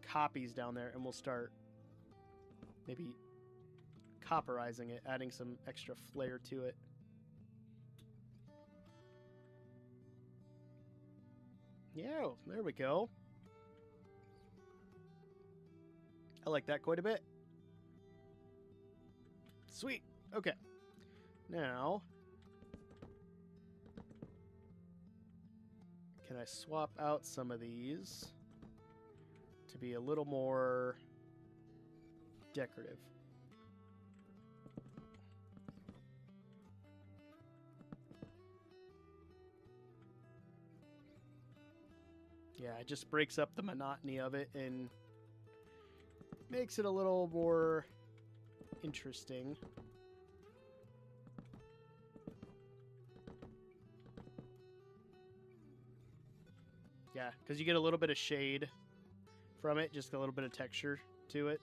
copies down there and we'll start maybe copperizing it, adding some extra flair to it. Yeah, there we go. I like that quite a bit. Sweet. Okay. Now, can I swap out some of these to be a little more decorative? Yeah, it just breaks up the monotony of it and makes it a little more interesting. Yeah, because you get a little bit of shade from it, just a little bit of texture to it.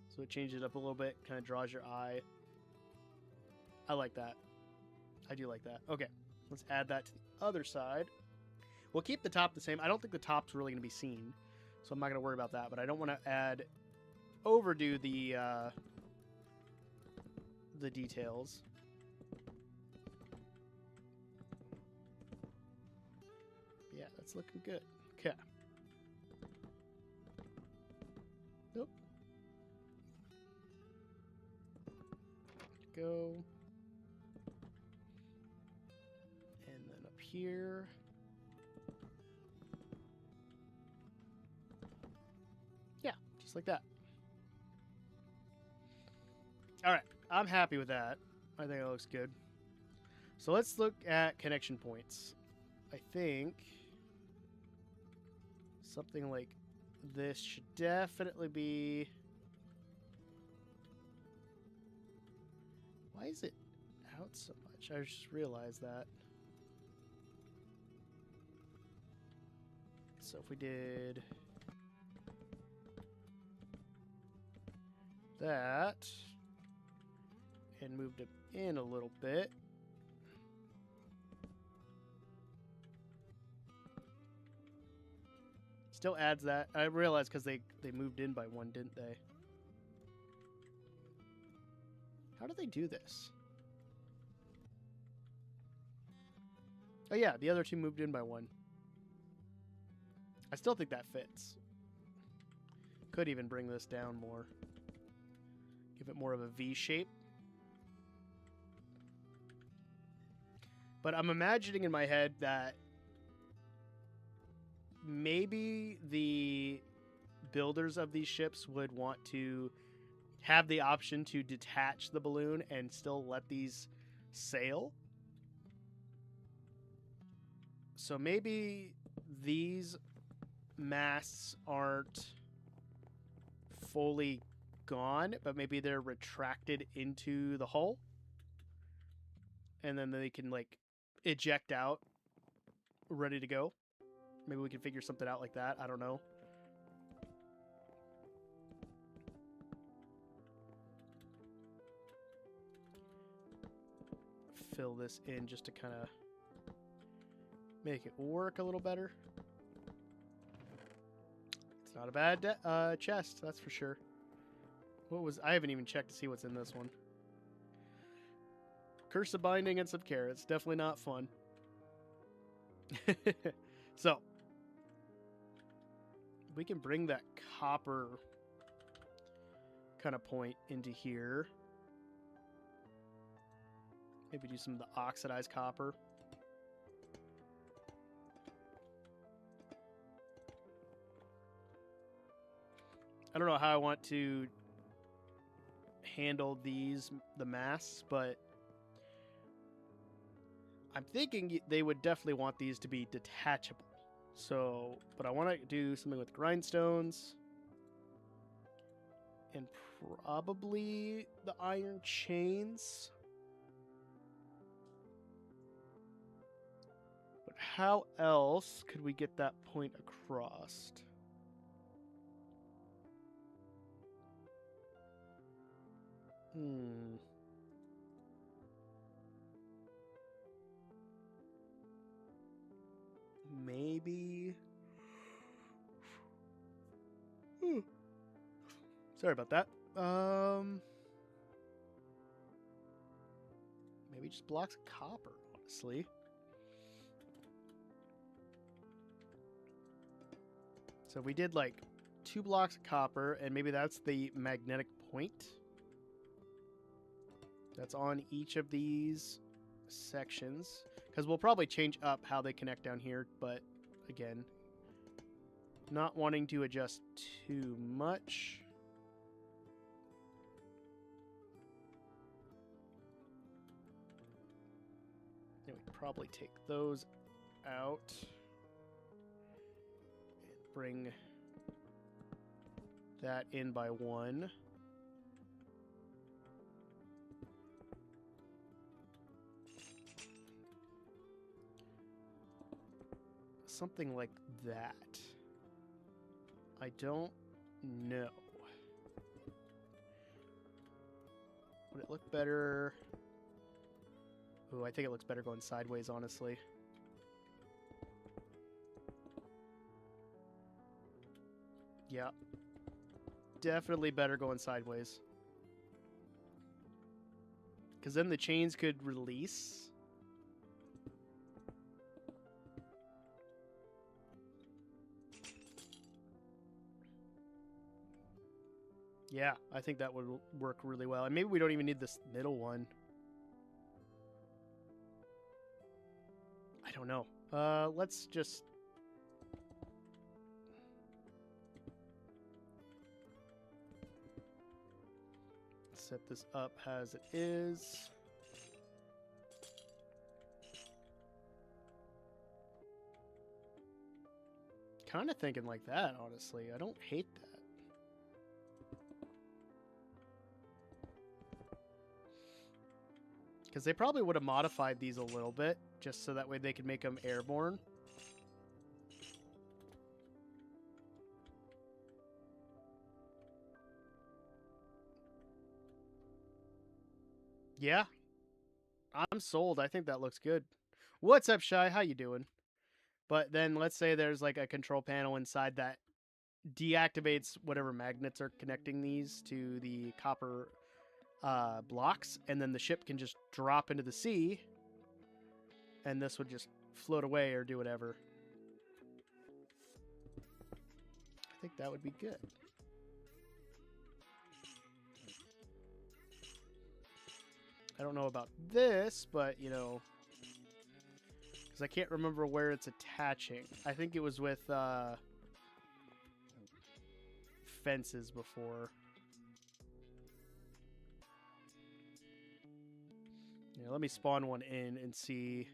So it changes it up a little bit, kind of draws your eye. I like that. I do like that. Okay, let's add that to the other side. We'll keep the top the same. I don't think the top's really going to be seen, so I'm not going to worry about that. But I don't want to overdo the details. Yeah, that's looking good. Okay. Nope. Go. And then up here. Yeah, just like that. All right, I'm happy with that. I think it looks good. So let's look at connection points. I think something like this should definitely be... Why is it out so much? I just realized that. So if we did that and moved it in a little bit, still adds that. I realized because they moved in by one, didn't they? How do they do this? Oh yeah, the other two moved in by one. I still think that fits. Could even bring this down more. Give it more of a V shape. But I'm imagining in my head that maybe the builders of these ships would want to have the option to detach the balloon and still let these sail. So maybe these masts aren't fully gone, but maybe they're retracted into the hull. And then they can, like, eject out, ready to go. Maybe we can figure something out like that. I don't know. Fill this in just to kind of make it work a little better. It's not a bad chest, that's for sure. I haven't even checked to see what's in this one. Curse of binding and some carrots. Definitely not fun. So, we can bring that copper kind of point into here. Maybe do some of the oxidized copper. I don't know how I want to handle the masts, but I'm thinking they would definitely want these to be detachable. So, but I want to do something with grindstones and Probably the iron chains. But how else could we get that point across? Maybe. Sorry about that. Maybe just blocks of copper, honestly. So we did like 2 blocks of copper, and maybe that's the magnetic point that's on each of these sections. Because we'll probably change up how they connect down here, but again, not wanting to adjust too much. Then we probably take those out and bring that in by 1. Something like that. I don't know. Would it look better? Ooh, I think it looks better going sideways, honestly. Yeah. Definitely better going sideways. Because then the chains could release. Yeah, I think that would work really well. And maybe we don't even need this middle one. I don't know. Let's just... set this up as it is. Kind of thinking like that, honestly. I don't hate that. Because they probably would have modified these a little bit, just so that way they could make them airborne. Yeah. I'm sold. I think that looks good. What's up, Shy? How you doing? But then let's say there's like a control panel inside that deactivates whatever magnets are connecting these to the copper blocks, and then the ship can just drop into the sea, and this would just float away or do whatever. I think that would be good. I don't know about this, but, you know, because I can't remember where it's attaching. I think it was with fences before. Yeah, let me spawn one in and see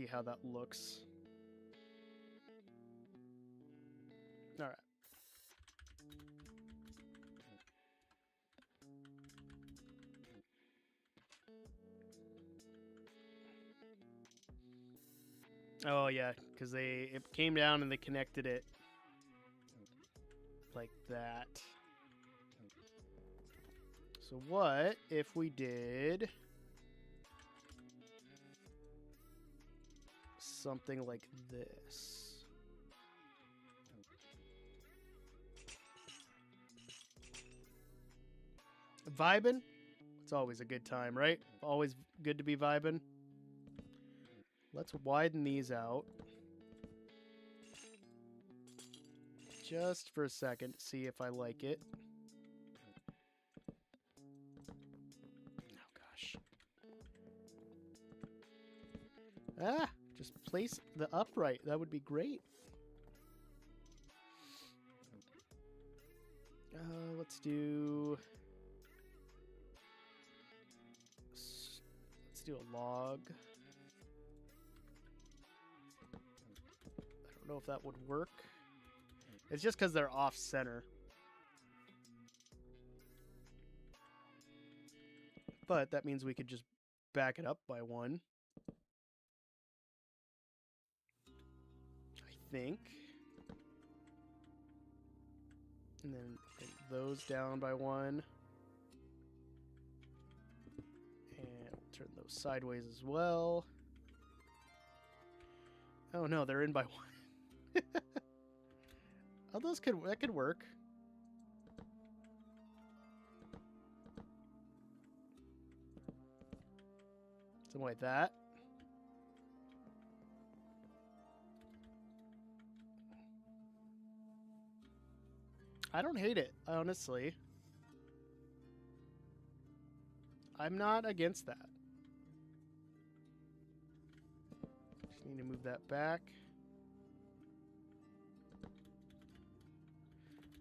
how that looks. All right. Oh yeah, because it came down and they connected it like that. So what if we did something like this? Vibin'? It's always a good time, right? Always good to be vibing. Let's widen these out. Just for a second to see if I like it. Oh, gosh. Ah, just place the upright. That would be great. Let's do a log. I don't know if that would work. It's just because they're off center. But that means we could just back it up by 1. I think. And then bring those down by 1. And we'll turn those sideways as well. Oh no, they're in by 1. Oh, that could work. Something like that. I don't hate it, honestly. I'm not against that. Just need to move that back.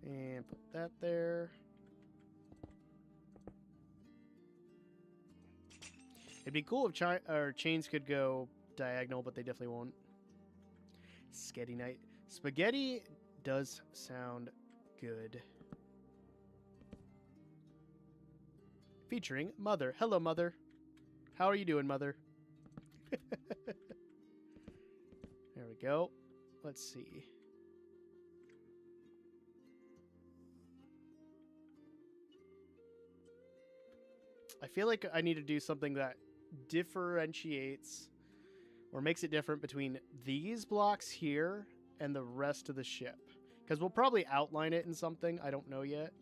And put that there. It'd be cool if chains could go diagonal, but they definitely won't. Sketty night. Spaghetti does sound good. Featuring Mother. Hello, Mother. How are you doing, Mother? There we go. Let's see. I feel like I need to do something that differentiates or makes it different between these blocks here and the rest of the ship. Because we'll probably outline it in something. I don't know yet.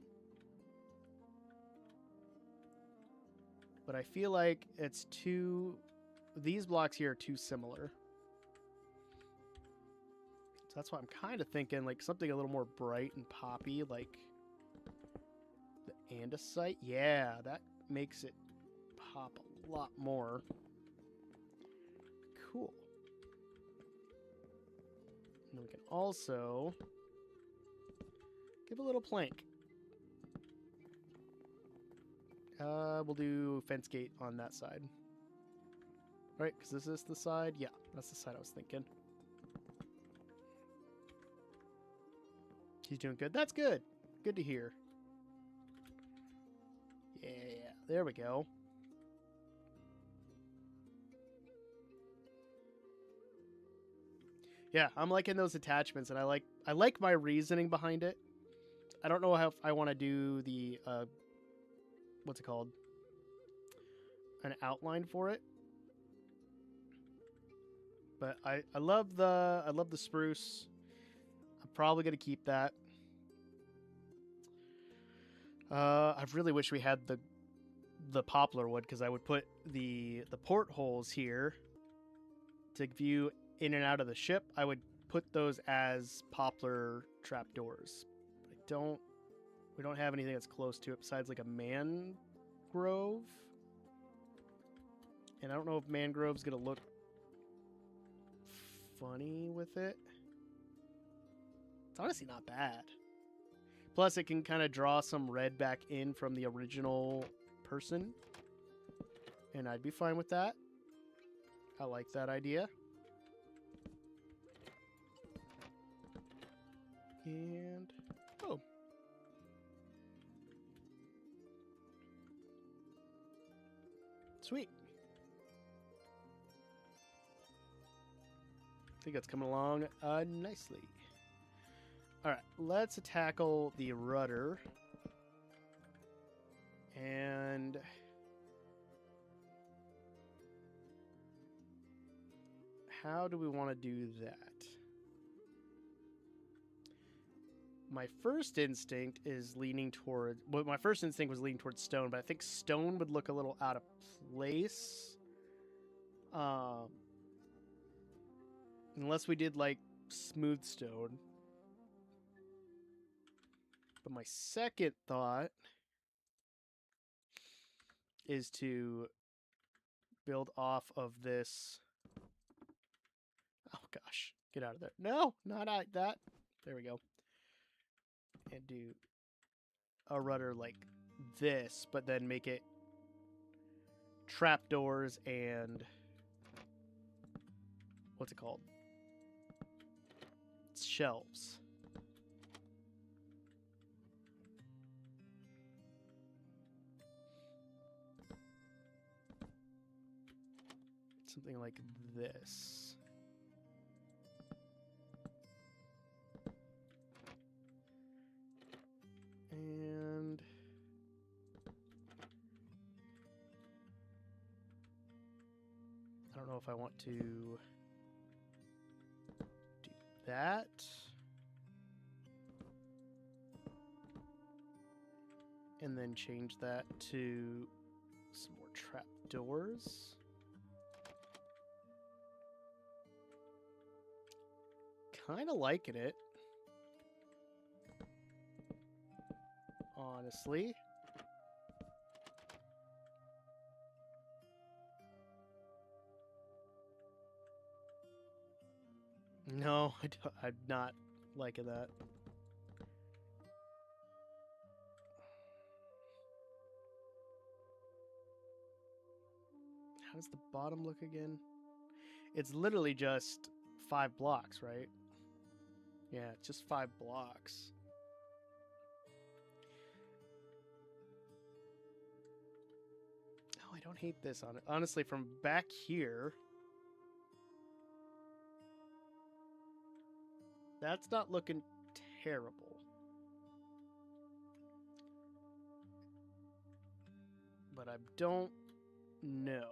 But I feel like it's too... These blocks here are too similar. So that's why I'm kind of thinking like something a little more bright and poppy, like the andesite. Yeah, that makes it pop a lot more. Cool. And then we can also give a little plank. We'll do fence gate on that side. Right, because this is the side. Yeah, that's the side I was thinking. He's doing good. That's good. Good to hear. Yeah, there we go. Yeah, I'm liking those attachments, and I like my reasoning behind it. I don't know how I want to do the what's it called? An outline for it. But I love the spruce. I'm probably gonna keep that. I really wish we had the poplar wood, because I would put the portholes here to view in and out of the ship. I would put those as poplar trapdoors. We don't have anything that's close to it besides like a mangrove. And I don't know if mangrove's gonna look funny with it. It's honestly not bad. Plus, it can kind of draw some red back in from the original person. And I'd be fine with that. I like that idea. And... oh. Sweet. I think that's coming along nicely. All right, let's tackle the rudder. And how do we want to do that? My first instinct is leaning toward... well, my first instinct was leaning towards stone, but I think stone would look a little out of place. Unless we did, like, smooth stone. But my second thought is to build off of this... oh, gosh. Get out of there. No, not that. There we go. And do a rudder like this, but then make it trapdoors and... what's it called? It's shelves. something like this. And I don't know if I want to do that. And then change that to some more trapdoors. Kind of liking it, honestly. No, I'm not liking that. How does the bottom look again? It's literally just 5 blocks, right? Yeah, it's just 5 blocks. Oh, I don't hate this on it. Honestly, from back here, that's not looking terrible. But I don't know.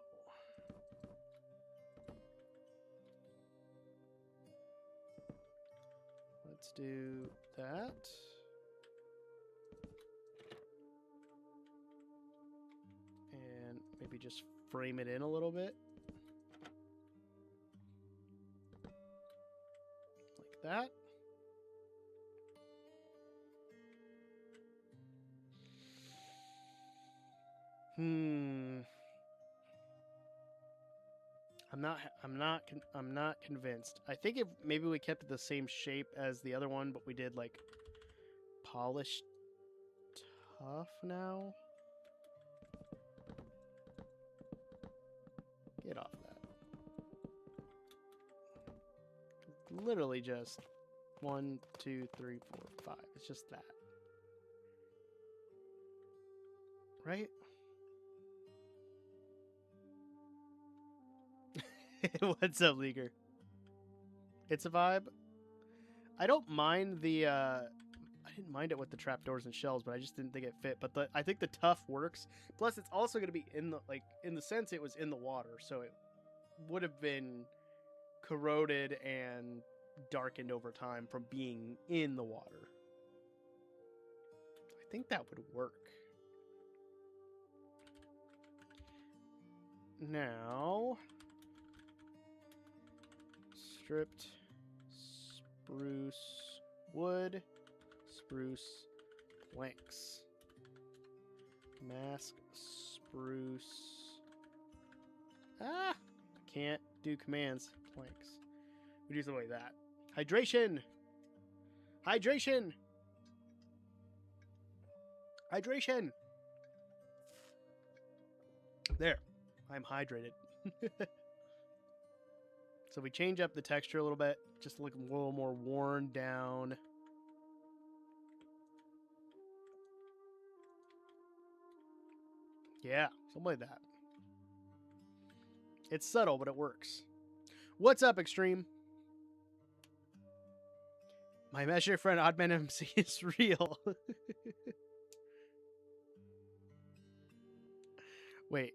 Let's do that. And maybe just frame it in a little bit. Like that. I'm not convinced. I think if maybe we kept it the same shape as the other one, but we did like polished tough now. Get off that. Literally just 1, 2, 3, 4, 5. It's just that. Right? What's up, Leaguer? It's a vibe. I don't mind the I didn't mind it with the trapdoors and shells, but I just didn't think it fit. But I think the tough works. Plus it's also going to be in the sense it was in the water, so it would have been corroded and darkened over time from being in the water. I think that would work. Now, stripped spruce wood, spruce planks, mask spruce. I can't do commands. Planks. We do something like that. Hydration. Hydration. Hydration. There. I'm hydrated. So we change up the texture a little bit, just to look a little more worn down. Yeah, something like that. It's subtle, but it works. What's up, Extreme? My imaginary friend Oddman MC is real. Wait.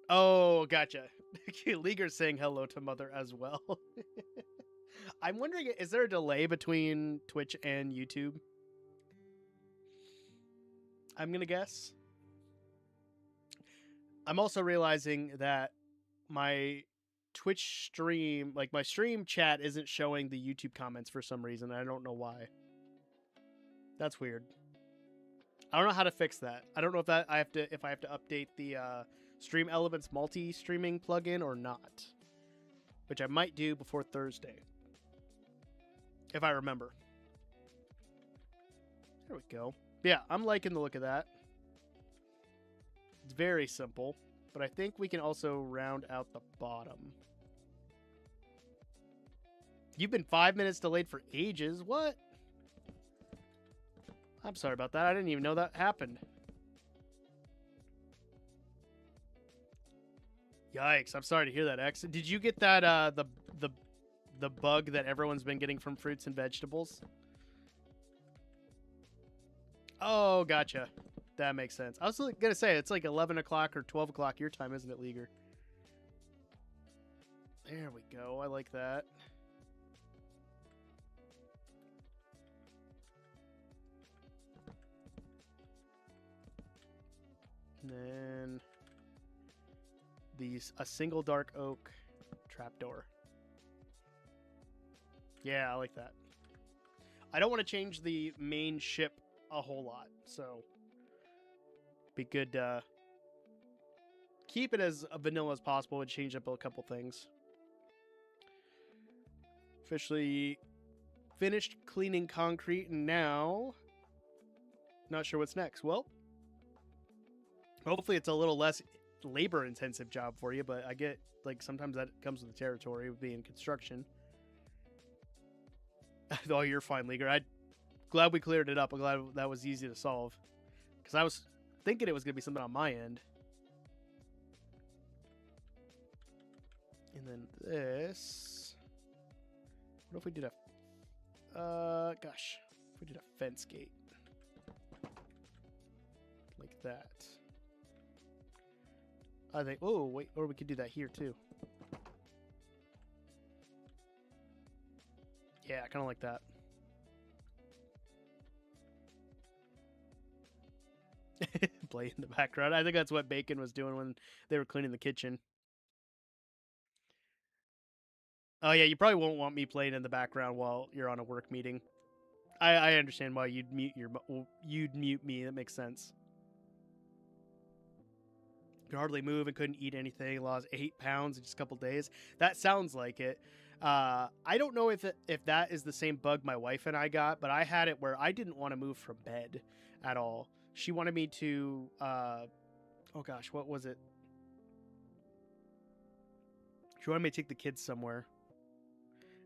Oh, gotcha. Leaguer's saying hello to Mother as well. I'm wondering, is there a delay between Twitch and YouTube? I'm going to guess. I'm also realizing that my Twitch stream, like my stream chat isn't showing the YouTube comments for some reason. I don't know why. That's weird. I don't know how to fix that. I don't know if I have to update the Stream Elements multi-streaming plugin or not, which I might do before Thursday, if I remember. There we go. Yeah, I'm liking the look of that. It's very simple, but I think we can also round out the bottom. You've been 5 minutes delayed for ages. What? I'm sorry about that. I didn't even know that happened. Yikes! I'm sorry to hear that, X. Did you get that the bug that everyone's been getting from fruits and vegetables? Oh, gotcha. That makes sense. I was gonna say it's like 11 o'clock or 12 o'clock your time, isn't it, Leaguer? There we go. I like that. And then a single dark oak trapdoor. Yeah, I like that. I don't want to change the main ship a whole lot, so be good to keep it as vanilla as possible and change up a couple things. Officially finished cleaning concrete, and now not sure what's next. Well, hopefully it's a little less labor-intensive job for you, but I get, like, sometimes that comes with the territory of being construction. Oh, you're fine, Leaguer. I'm glad we cleared it up. I'm glad that was easy to solve, because I was thinking it was going to be something on my end. And then this. What if we did a... gosh. If we did a fence gate. Like that. I think... Oh, wait. Or we could do that here, too. Yeah, I kind of like that. Play in the background. I think that's what Bacon was doing when they were cleaning the kitchen. Oh yeah, you probably won't want me playing in the background while you're on a work meeting. I understand why you'd mute me. That makes sense. Could hardly move and couldn't eat anything. Lost 8 pounds in just a couple days. That sounds like it. I don't know if that is the same bug my wife and I got, but I had it where I didn't want to move from bed at all. She wanted me to, oh gosh, what was it? She wanted me to take the kids somewhere.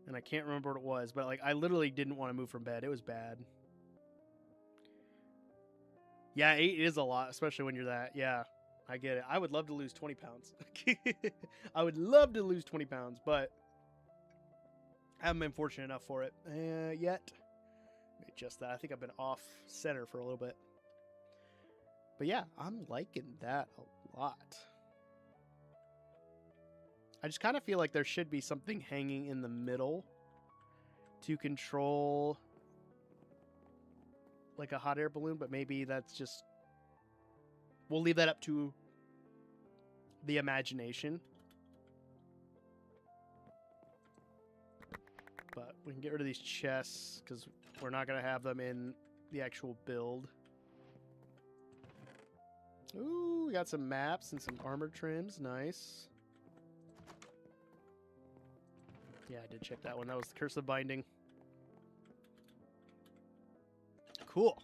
And I can't remember what it was, but like I literally didn't want to move from bed. It was bad. Yeah, 8 is a lot, especially when you're that. Yeah, I get it. I would love to lose 20 pounds. I would love to lose 20 pounds, but I haven't been fortunate enough for it yet. Just that. I think I've been off center for a little bit. But yeah, I'm liking that a lot. I just kind of feel like there should be something hanging in the middle to control like a hot air balloon, but maybe that's just... We'll leave that up to the imagination. But we can get rid of these chests because we're not going to have them in the actual build. Ooh, we got some maps and some armor trims. Nice. Yeah, I did check that one. That was the Curse of Binding. Cool.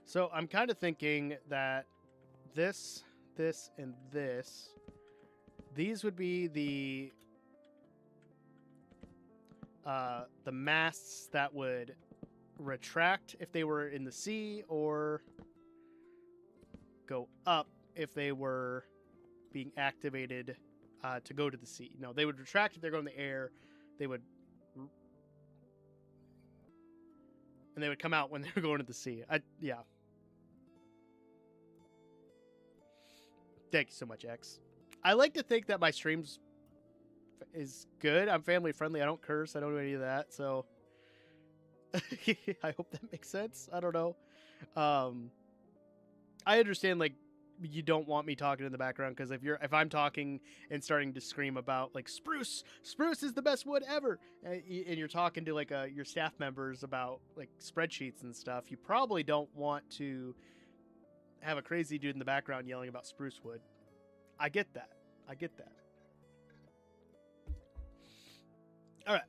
So I'm kind of thinking that this, and this, these would be the masts that would retract if they were in the sea, or go up if they were being activated to go to the sea. No, they would retract if they're going in the air. They would... And they would come out when they were going to the sea. Yeah. Thank you so much, X. I like to think that my streams is good. I'm family friendly. I don't curse. I don't do any of that. So I hope that makes sense. I don't know. I understand, like, you don't want me talking in the background, because if I'm talking and starting to scream about like spruce is the best wood ever, and you're talking to like your staff members about like spreadsheets and stuff, you probably don't want to have a crazy dude in the background yelling about spruce wood. I get that. All right.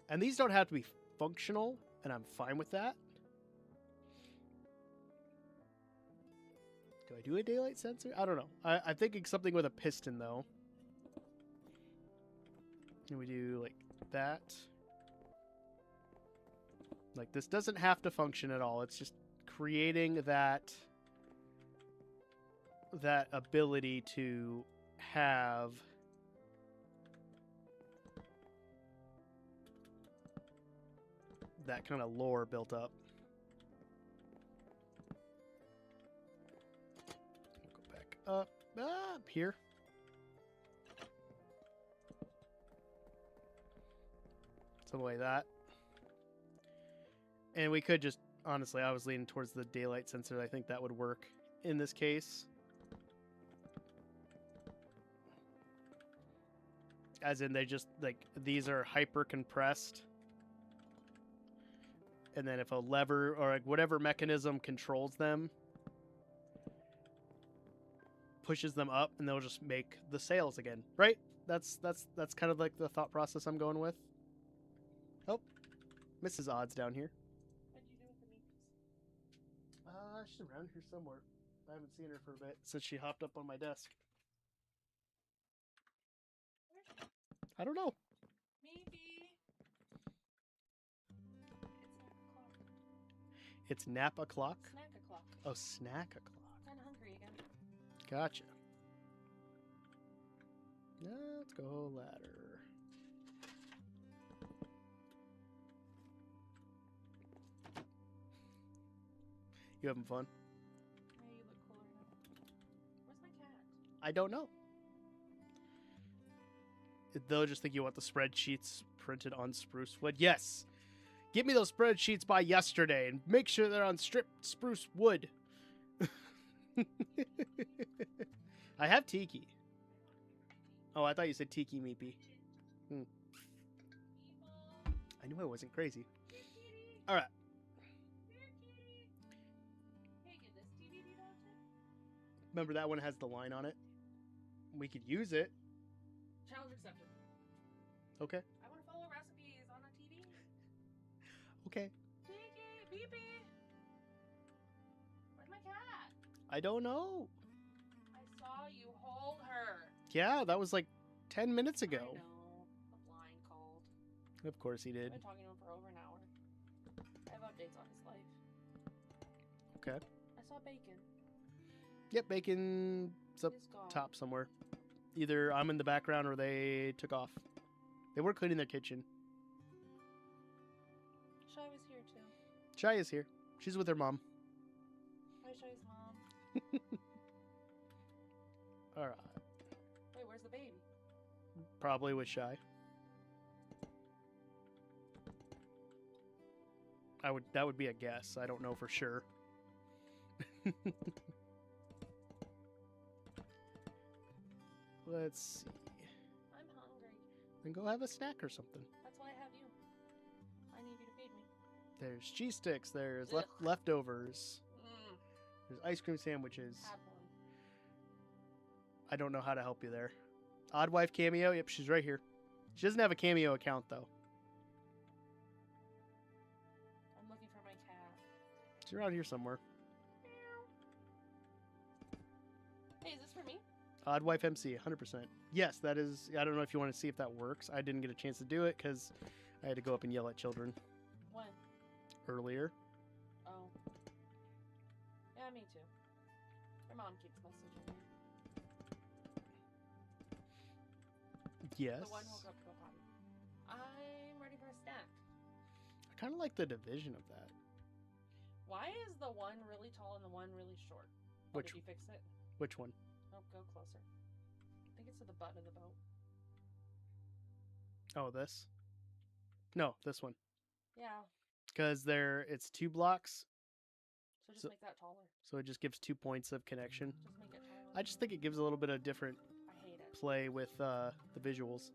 And these don't have to be functional, and I'm fine with that. Do I do a daylight sensor? I don't know. I'm thinking something with a piston, though. And we do like that. Like, this doesn't have to function at all. It's just creating that that ability to have that kind of lore built up. Go back up, here. Something like that. And we could just, honestly, I was leaning towards the daylight sensor. I think that would work in this case. As in, they just, like, these are hyper compressed. And then if a lever or like whatever mechanism controls them pushes them up, and they'll just make the sails again, right? That's kind of like the thought process I'm going with. Oh, Mrs. Odd's down here. What'd you do with the meeples? She's around here somewhere. I haven't seen her for a bit since she hopped up on my desk. Where's she? I don't know. Maybe. It's nap o'clock. Snack o'clock. Oh, snack o'clock. Kinda hungry again. Gotcha. Let's go ladder. You having fun? Yeah, you look cooler now. Where's my cat? I don't know. They'll just think you want the spreadsheets printed on spruce wood. Yes. Give me those spreadsheets by yesterday and make sure they're on stripped spruce wood. I have tiki. Oh, I thought you said tiki meepy. I knew I wasn't crazy. All right. Remember that one has the line on it? We could use it. Challenge accepted. Okay. I want to follow recipes on a TV. Okay. Tiki, Pee-Pee. Where's my cat? I don't know. I saw you hold her. Yeah, that was like 10 minutes ago. I know. The blind called. Of course he did. I've been talking to him for over an hour. I have updates on his life. Okay. I saw Bacon. Yep, Bacon's up He's gone. top somewhere. Either I'm in the background or they took off. They were cleaning their kitchen. Shy was here too. Shy is here. She's with her mom. Hi, Shy's mom. All right. Wait, where's the baby? Probably with Shy. That would be a guess. I don't know for sure. Let's see. I'm hungry. Then go have a snack or something. That's why I have you. I need you to feed me. There's cheese sticks. There's Ugh. leftovers. There's ice cream sandwiches. Have one. I don't know how to help you there. Odd wife cameo. Yep, she's right here. She doesn't have a cameo account though. I'm looking for my cat. She's around here somewhere. Hey, is this for me? Odd wife MC, 100%. Yes, that is. I don't know if you want to see if that works. I didn't get a chance to do it because I had to go up and yell at children When? earlier. Oh. Yeah, me too. My mom keeps messaging me. Yes. The one woke up to go potty. I'm ready for a snack. I kind of like the division of that. Why is the one really tall and the one really short? Oh, Which- did you fix it? Which one? Oh, go closer. I think it's to the butt of the boat. Oh, this? No, this one. Yeah. Because it's 2 blocks, So just So- make that taller. so it just gives 2 points of connection. Just make it taller. I just think it gives a little bit of different I hate it. play with the visuals.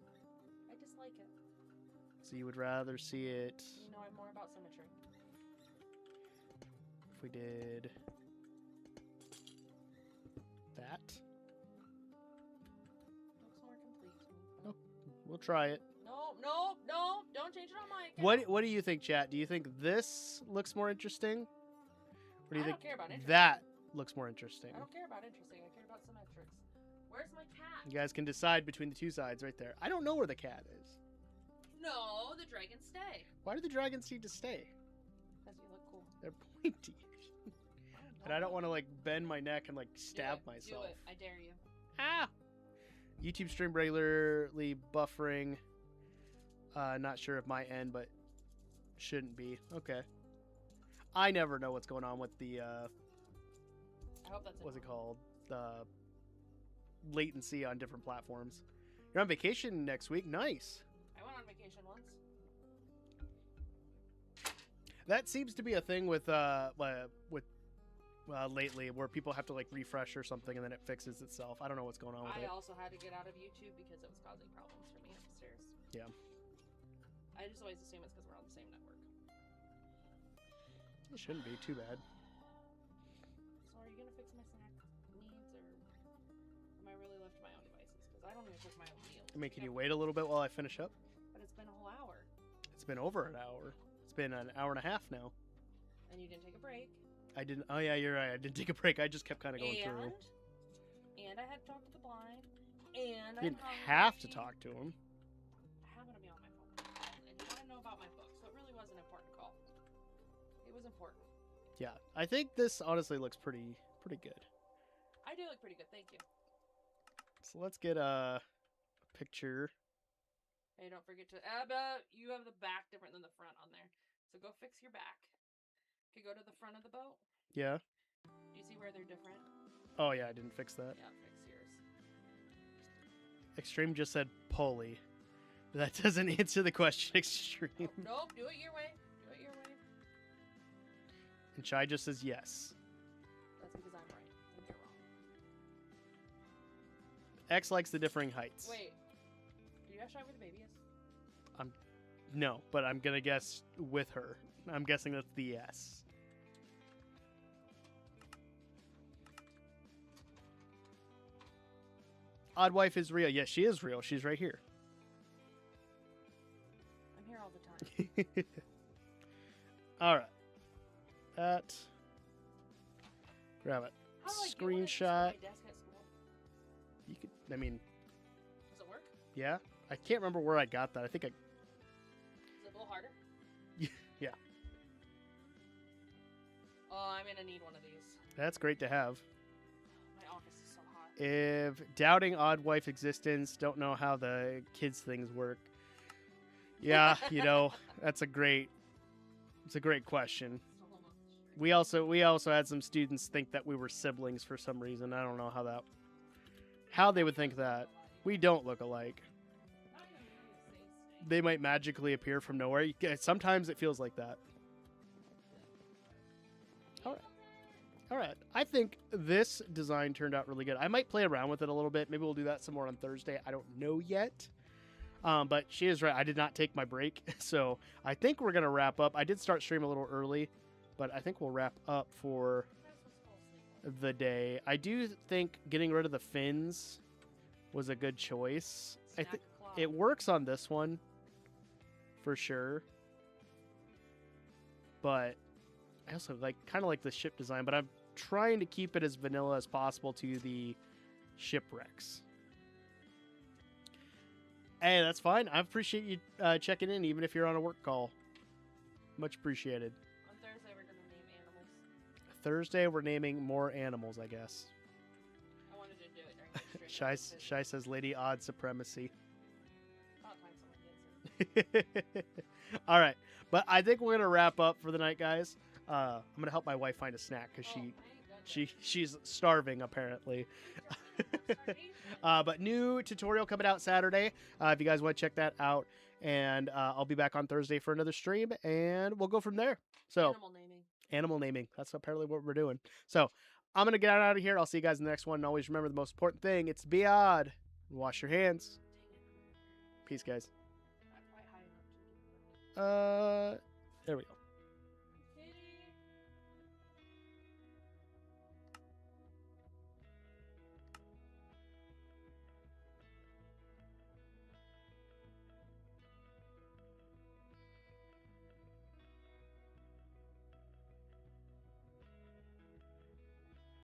I dislike it. So you would rather see it You know I'm more about symmetry. if we did that. Looks more complete to me. We'll try it. No, no, no! Don't change it on my account. What do you think, chat? Do you think this looks more interesting? Or do you I think don't care about interesting. that looks more interesting? I don't care about interesting. I care about symmetrics. Where's my cat? You guys can decide between the 2 sides right there. I don't know where the cat is. No, the dragons stay. Why do the dragons need to stay? Because you look cool. They're pointy. I I don't want to like bend my neck and like stab Do myself. it. I dare you. Ah! YouTube stream regularly buffering. Not sure if my end, but shouldn't be. Okay. I never know what's going on with the I hope that's what's it called? The latency on different platforms. You're on vacation next week. Nice. I went on vacation once. That seems to be a thing with lately, where people have to like refresh or something and then it fixes itself. I don't know what's going on with I it. also had to get out of YouTube because it was causing problems for me upstairs. Yeah. I just always assume it's because we're on the same network. It shouldn't be too bad. So are you gonna fix my snack needs, or am I really left to my own devices? Because I don't even cook my own meals. I mean, can you wait a little bit while I finish up? But it's been a whole hour. It's been over an hour. It's been an hour and a half now. And you didn't take a break. I didn't. Oh yeah, you're right. I didn't take a break. I just kept kind of going through. And I had to talk to the blind. And You didn't have to talk to him. I happened to be on my phone. And you want to know about my book, so it really was an important call. It was important. Yeah, I think this honestly looks pretty good. I do look pretty good, thank you. So let's get a picture. Hey, don't forget to you have the back different than the front on there. So go fix your back. Okay, go to the front of the boat. Yeah. Do you see where they're different? Oh yeah, I didn't fix that. Yeah, fix yours. Extreme just said pulley. That doesn't answer the question, Extreme. Nope, do it your way. Do it your way. And Chai just says yes. That's because I'm right and you're wrong. X likes the differing heights. Wait, do you ask Shy where the baby is? No, but I'm gonna guess with her. I'm guessing that's the yes. Odd wife is real. Yes, she is real. She's right here. I'm here all the time. All right. That. Grab it. How do I get one of these for Screenshot. my desk at school? You could. I mean, Does it work? yeah. I can't remember where I got that. I think I. Is it a little harder? Yeah. Oh, I'm gonna need one of these. That's great to have. My office is so hot. If doubting odd wife existence, don't know how the kids things work. Yeah, you know, it's a great question. We also had some students think that we were siblings for some reason. I don't know how they would think that. We don't look alike. They might magically appear from nowhere. Sometimes it feels like that. All right. I think this design turned out really good. I might play around with it a little bit. Maybe we'll do that some more on Thursday. I don't know yet. But she is right. I did not take my break. So I think we're going to wrap up. I did start stream a little early, but I think we'll wrap up for the day. I do think getting rid of the fins was a good choice. I think it works on this one for sure. But I also kind of like the ship design, but I'm trying to keep it as vanilla as possible to the shipwrecks. Hey, that's fine. I appreciate you checking in, even if you're on a work call. Much appreciated. On Thursday, we're gonna name animals. Thursday, we're naming more animals, I guess. I wanted to do it during the stream. Shai says Lady Odd Supremacy. I'll find someone to answer. All right. But I think we're going to wrap up for the night, guys. I'm going to help my wife find a snack because she's starving, apparently. But new tutorial coming out Saturday. If you guys want to check that out. And I'll be back on Thursday for another stream. And we'll go from there. So Animal naming. That's apparently what we're doing. So I'm going to get out of here. I'll see you guys in the next one. And always remember the most important thing. It's to be odd. Wash your hands. Peace, guys. There we go.